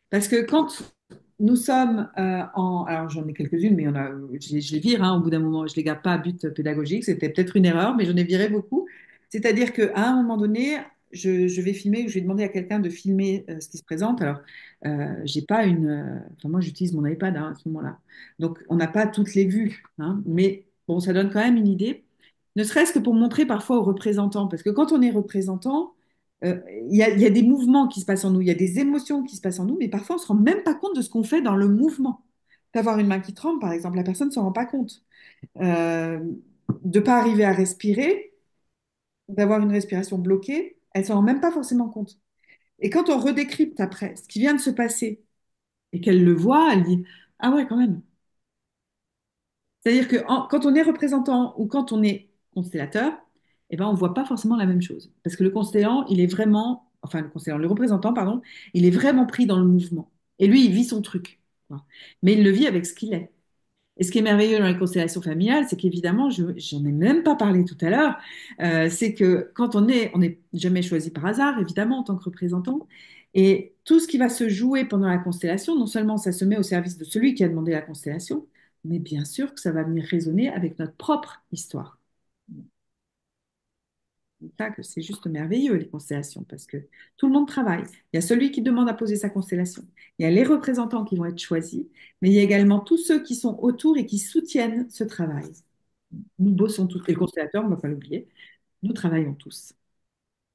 Parce que quand nous sommes en... Alors j'en ai quelques-unes, mais je les vire hein, au bout d'un moment. Je ne les garde pas à but pédagogique. C'était peut-être une erreur, mais j'en ai viré beaucoup. C'est-à-dire qu'à un moment donné, je vais filmer ou je vais demander à quelqu'un de filmer ce qui se présente. Alors, j'ai pas une... Enfin, moi, j'utilise mon iPad hein, à ce moment-là. Donc, on n'a pas toutes les vues. Hein, mais bon, ça donne quand même une idée. Ne serait-ce que pour montrer parfois aux représentants. Parce que quand on est représentant, il y a des mouvements qui se passent en nous, il y a des émotions qui se passent en nous, mais parfois on ne se rend même pas compte de ce qu'on fait dans le mouvement. D'avoir une main qui tremble, par exemple, la personne ne s'en rend pas compte. Euh, de ne pas arriver à respirer, d'avoir une respiration bloquée, elle ne s'en rend même pas forcément compte. Et quand on redécrypte après ce qui vient de se passer et qu'elle le voit, elle dit, ah ouais, quand même. C'est-à-dire que quand on est représentant ou quand on est constellateur, eh ben, on ne voit pas forcément la même chose. Parce que le constellant, il est vraiment, enfin le constellant, le représentant, pardon, il est vraiment pris dans le mouvement. Et lui, il vit son truc. Quoi. Mais il le vit avec ce qu'il est. Et ce qui est merveilleux dans les constellations familiales, c'est qu'évidemment, j'en ai même pas parlé tout à l'heure, c'est que quand on n'est jamais choisi par hasard, évidemment, en tant que représentant. Et tout ce qui va se jouer pendant la constellation, non seulement ça se met au service de celui qui a demandé la constellation, mais bien sûr que ça va venir résonner avec notre propre histoire. C'est ça que c'est juste merveilleux, les constellations, parce que tout le monde travaille. Il y a celui qui demande à poser sa constellation. Il y a les représentants qui vont être choisis, mais il y a également tous ceux qui sont autour et qui soutiennent ce travail. Nous bossons tous, et le constellateur, on ne va pas l'oublier, nous travaillons tous.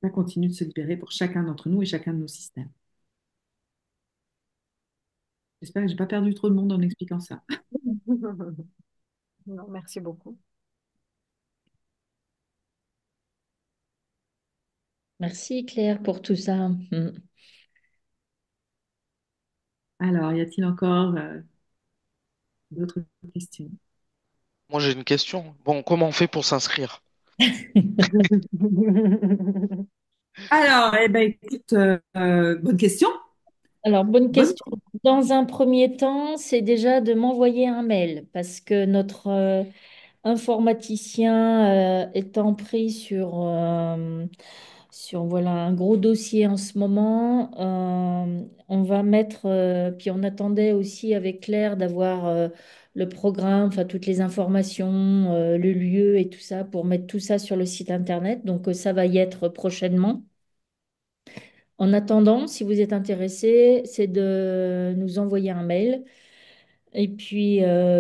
Ça continue de se libérer pour chacun d'entre nous et chacun de nos systèmes. J'espère que je n'ai pas perdu trop de monde en expliquant ça. Non, merci beaucoup. Merci Claire pour tout ça. Alors, y a-t-il encore d'autres questions? Moi, j'ai une question. Bon, comment on fait pour s'inscrire? Alors, eh ben, écoute, bonne question. Alors, bonne Bonne... question. Dans un premier temps, c'est déjà de m'envoyer un mail parce que notre informaticien étant pris sur voilà, un gros dossier en ce moment. On va mettre, puis on attendait aussi avec Claire d'avoir le programme, enfin toutes les informations, le lieu et tout ça pour mettre tout ça sur le site internet. Donc ça va y être prochainement. En attendant, si vous êtes intéressé, c'est de nous envoyer un mail. Et puis,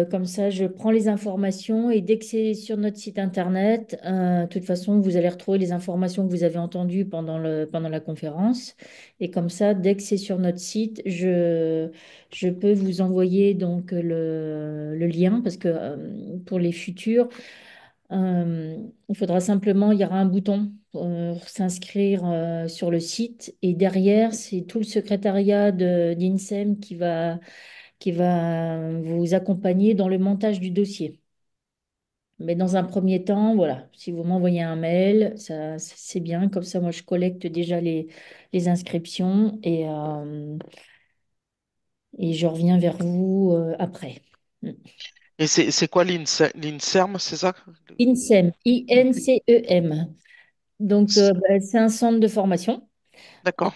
comme ça, je prends les informations et dès que c'est sur notre site internet, de toute façon, vous allez retrouver les informations que vous avez entendues pendant la conférence. Et comme ça, dès que c'est sur notre site, je peux vous envoyer donc le lien parce que pour les futurs, il faudra simplement, il y aura un bouton pour s'inscrire sur le site et derrière, c'est tout le secrétariat d'INSEM qui va vous accompagner dans le montage du dossier. Mais dans un premier temps, voilà, si vous m'envoyez un mail, ça, c'est bien. Comme ça, moi, je collecte déjà les inscriptions et je reviens vers vous après. Et c'est quoi l'INSERM, c'est ça? INSEM, INCEM. Donc, c'est un centre de formation D'accord.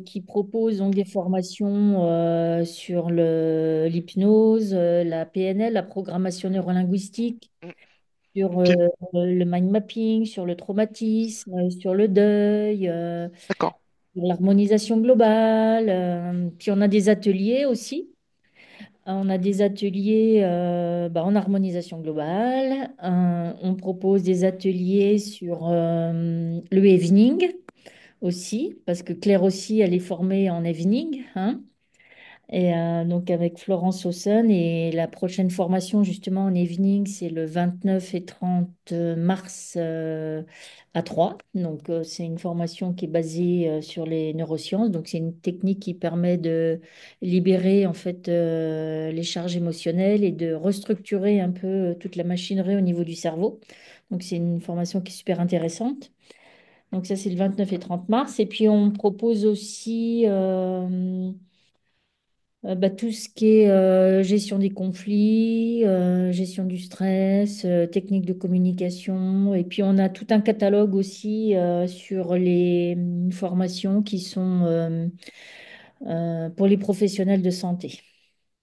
qui propose donc des formations sur l'hypnose, la PNL, la programmation neurolinguistique, Mm, sur ok, le mind mapping, sur le traumatisme, sur le deuil, d'accord. sur l'harmonisation globale. Puis on a des ateliers aussi. On a des ateliers en harmonisation globale. On propose des ateliers sur le evening aussi, parce que Claire aussi, elle est formée en evening, hein. Et donc avec Florence Hausen et la prochaine formation justement en evening, c'est le 29 et 30 mars à Troyes. Donc c'est une formation qui est basée sur les neurosciences. Donc c'est une technique qui permet de libérer en fait les charges émotionnelles et de restructurer un peu toute la machinerie au niveau du cerveau. Donc c'est une formation qui est super intéressante. Donc ça c'est le 29 et 30 mars. Et puis on propose aussi tout ce qui est gestion des conflits, gestion du stress, technique de communication. Et puis on a tout un catalogue aussi sur les formations qui sont pour les professionnels de santé.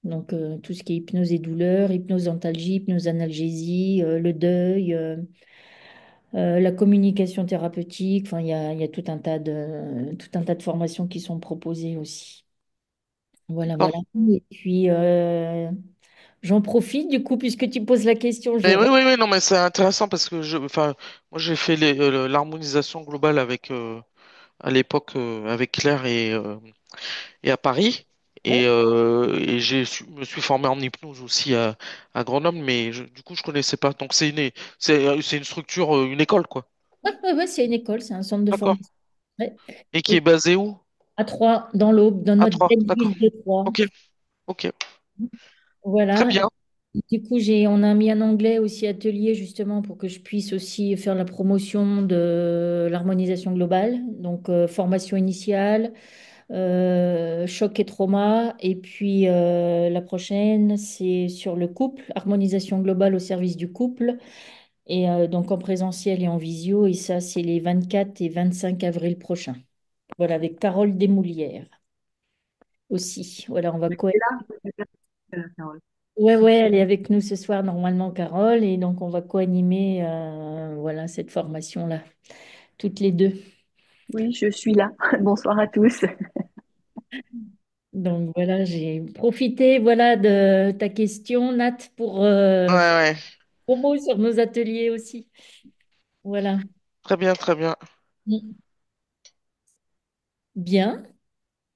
Donc tout ce qui est hypnose et douleur, hypnose antalgie, hypnose analgésie, le deuil, la communication thérapeutique. Enfin, il y a tout un tas de formations qui sont proposées aussi. Voilà, D'accord. voilà. Et puis, j'en profite du coup, puisque tu poses la question, Mais oui, oui, oui, non, mais c'est intéressant parce que enfin, moi j'ai fait l'harmonisation globale avec, à l'époque, avec Claire et à Paris. Ouais. Et me suis formé en hypnose aussi à Grenoble, mais du coup je connaissais pas. Donc c'est une structure, une école, quoi. Ouais, ouais, ouais, c'est une école, c'est un centre de D'accord. formation. Ouais. Et qui est Et basé où? à Troyes, dans l'Aube, dans À notre Troyes. belle D'accord. ville de Troyes. Ok, ok. Très Voilà. bien. Du coup, on a mis un anglais aussi atelier justement pour que je puisse aussi faire la promotion de l'harmonisation globale. Donc, formation initiale, choc et trauma. Et puis, la prochaine, c'est sur le couple, harmonisation globale au service du couple. Et donc, en présentiel et en visio. Et ça, c'est les 24 et 25 avril prochains. Voilà, avec Carole Desmoulières aussi. Voilà, on va Mais co. c'est là, Carole. Ouais, ouais, elle est avec nous ce soir normalement, Carole, et donc on va co-animer voilà, cette formation-là, toutes les deux. Oui, je suis là. Bonsoir à tous. Donc voilà, j'ai profité voilà, de ta question, Nat, pour Ouais, ouais. promo sur nos ateliers aussi. Voilà. Très bien, très bien. Mm. Bien.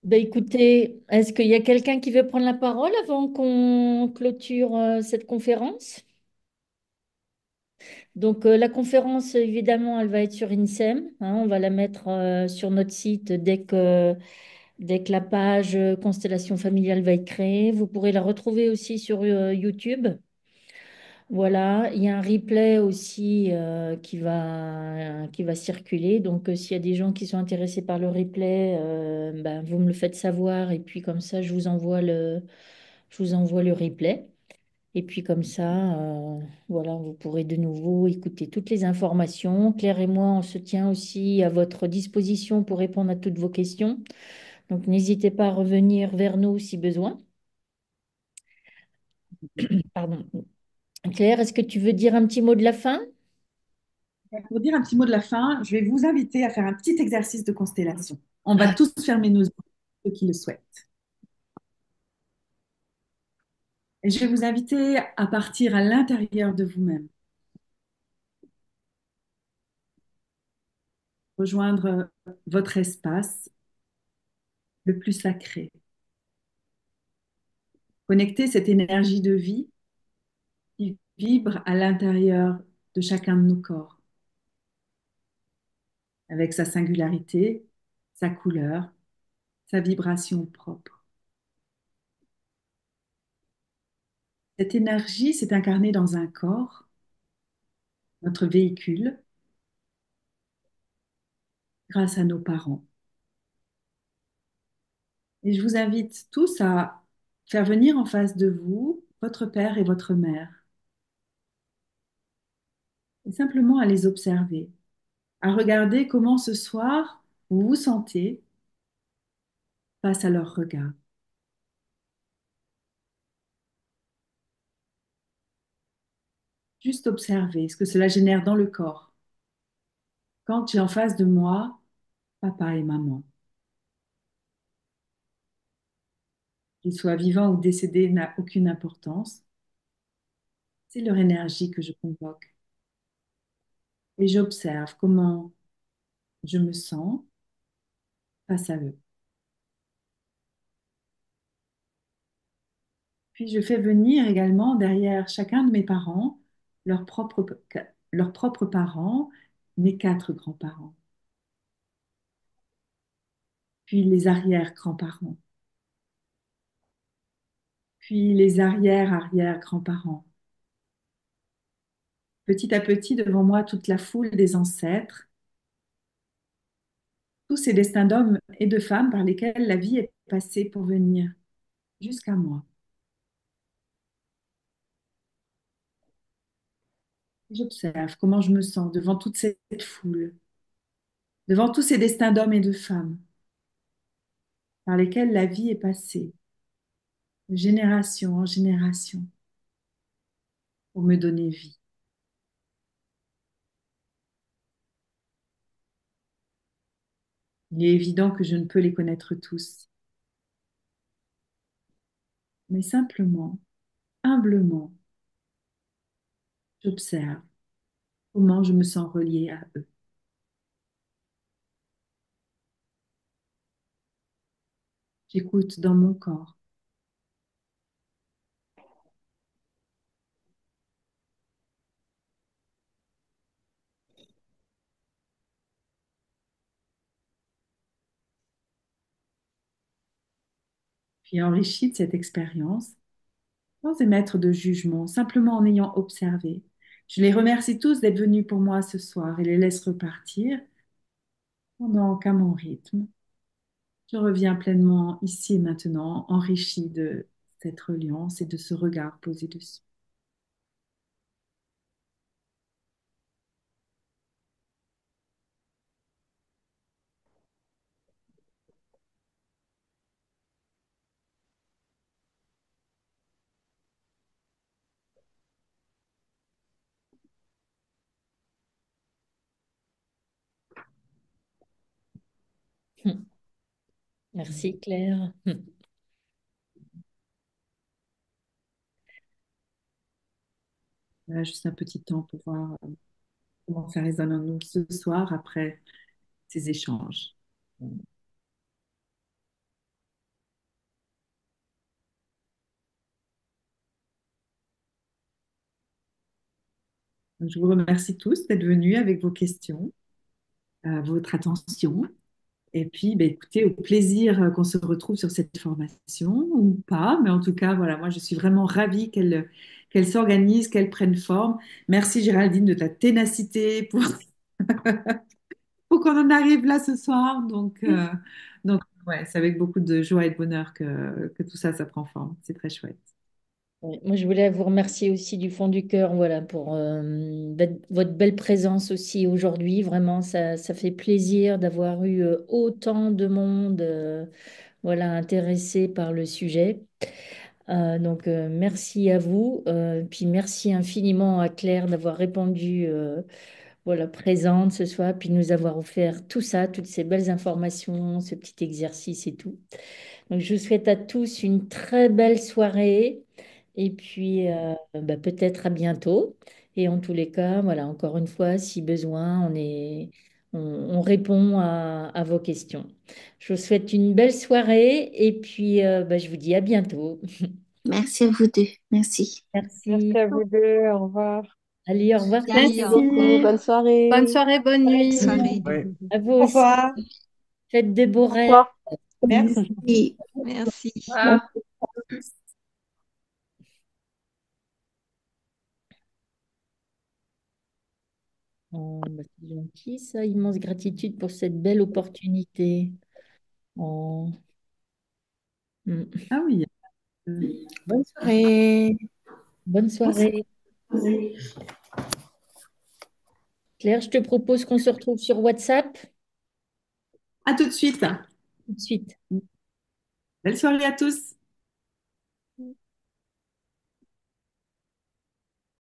Ben, écoutez, est-ce qu'il y a quelqu'un qui veut prendre la parole avant qu'on clôture cette conférence? Donc, la conférence, évidemment, elle va être sur INSEM, hein. On va la mettre sur notre site dès que la page Constellation familiale va être créée. Vous pourrez la retrouver aussi sur YouTube. Voilà, il y a un replay aussi qui va circuler. Donc, s'il y a des gens qui sont intéressés par le replay, ben, vous me le faites savoir et puis comme ça, je vous envoie le replay. Et puis comme ça, voilà, vous pourrez de nouveau écouter toutes les informations. Claire et moi, on se tient aussi à votre disposition pour répondre à toutes vos questions. Donc n'hésitez pas à revenir vers nous si besoin. Pardon. Claire, est-ce que tu veux dire un petit mot de la fin? Pour dire un petit mot de la fin, je vais vous inviter à faire un petit exercice de constellation. On va tous fermer nos yeux, ceux qui le souhaitent. Et je vais vous inviter à partir à l'intérieur de vous-même, rejoindre votre espace le plus sacré, connecter cette énergie de vie qui vibre à l'intérieur de chacun de nos corps, avec sa singularité, sa couleur, sa vibration propre. Cette énergie s'est incarnée dans un corps, notre véhicule, grâce à nos parents. Et je vous invite tous à faire venir en face de vous votre père et votre mère, et simplement à les observer, à regarder comment ce soir vous vous sentez face à leur regard. Juste observer ce que cela génère dans le corps. Quand j'ai en face de moi papa et maman, qu'ils soient vivants ou décédés n'a aucune importance, c'est leur énergie que je convoque. Et j'observe comment je me sens face à eux. Puis je fais venir également derrière chacun de mes parents leurs propres, leurs propres parents, mes quatre grands-parents, puis les arrière-grands-parents, puis les arrière-arrière-grands-parents. Petit à petit, devant moi, toute la foule des ancêtres, tous ces destins d'hommes et de femmes par lesquels la vie est passée pour venir jusqu'à moi. J'observe comment je me sens devant toute cette foule, devant tous ces destins d'hommes et de femmes par lesquels la vie est passée, de génération en génération, pour me donner vie. Il est évident que je ne peux les connaître tous, mais simplement, humblement, j'observe comment je me sens reliée à eux. J'écoute dans mon corps. Puis enrichi de cette expérience, sans émettre de jugement, simplement en ayant observé. Je les remercie tous d'être venus pour moi ce soir et les laisse repartir pendant qu'à mon rythme, je reviens pleinement ici et maintenant, enrichi de cette reliance et de ce regard posé dessus. Merci Claire. Voilà, juste un petit temps pour voir comment ça résonne en nous ce soir après ces échanges. Donc, je vous remercie tous d'être venus avec vos questions, votre attention. Et puis, ben, écoutez, au plaisir qu'on se retrouve sur cette formation ou pas. Mais en tout cas, voilà, moi, je suis vraiment ravie qu'elle s'organise, qu'elle prenne forme. Merci Géraldine de ta ténacité pour qu'on en arrive là ce soir. Donc ouais, c'est avec beaucoup de joie et de bonheur que tout ça, ça prend forme. C'est très chouette. Ouais, moi, je voulais vous remercier aussi du fond du cœur, voilà, pour votre belle présence aussi aujourd'hui. Vraiment, ça fait plaisir d'avoir eu autant de monde, voilà, intéressé par le sujet. Donc, merci à vous. Puis merci infiniment à Claire d'avoir répondu, voilà, présente ce soir, puis de nous avoir offert tout ça, toutes ces belles informations, ce petit exercice et tout. Donc, je vous souhaite à tous une très belle soirée et puis bah, peut-être à bientôt. Et en tous les cas, voilà, encore une fois, si besoin, on répond à vos questions. Je vous souhaite une belle soirée et puis bah, je vous dis à bientôt. Merci à vous deux. Merci. Merci Merci. à vous deux. Au revoir. Allez, au revoir tout le Merci Merci. monde. beaucoup. Bonne Bonne soirée. soirée, bonne Bonne nuit. soirée. Ouais. À vous Au aussi. revoir. Faites de beaux Au rêves. revoir. Merci. Merci. Ah. Oh, bah, c'est gentil, ça. Immense gratitude pour cette belle opportunité. Oh. Mm. Ah oui. Bonne soirée. Bonne soirée. Claire, je te propose qu'on se retrouve sur WhatsApp À tout de suite. tout de suite. Belle soirée à tous.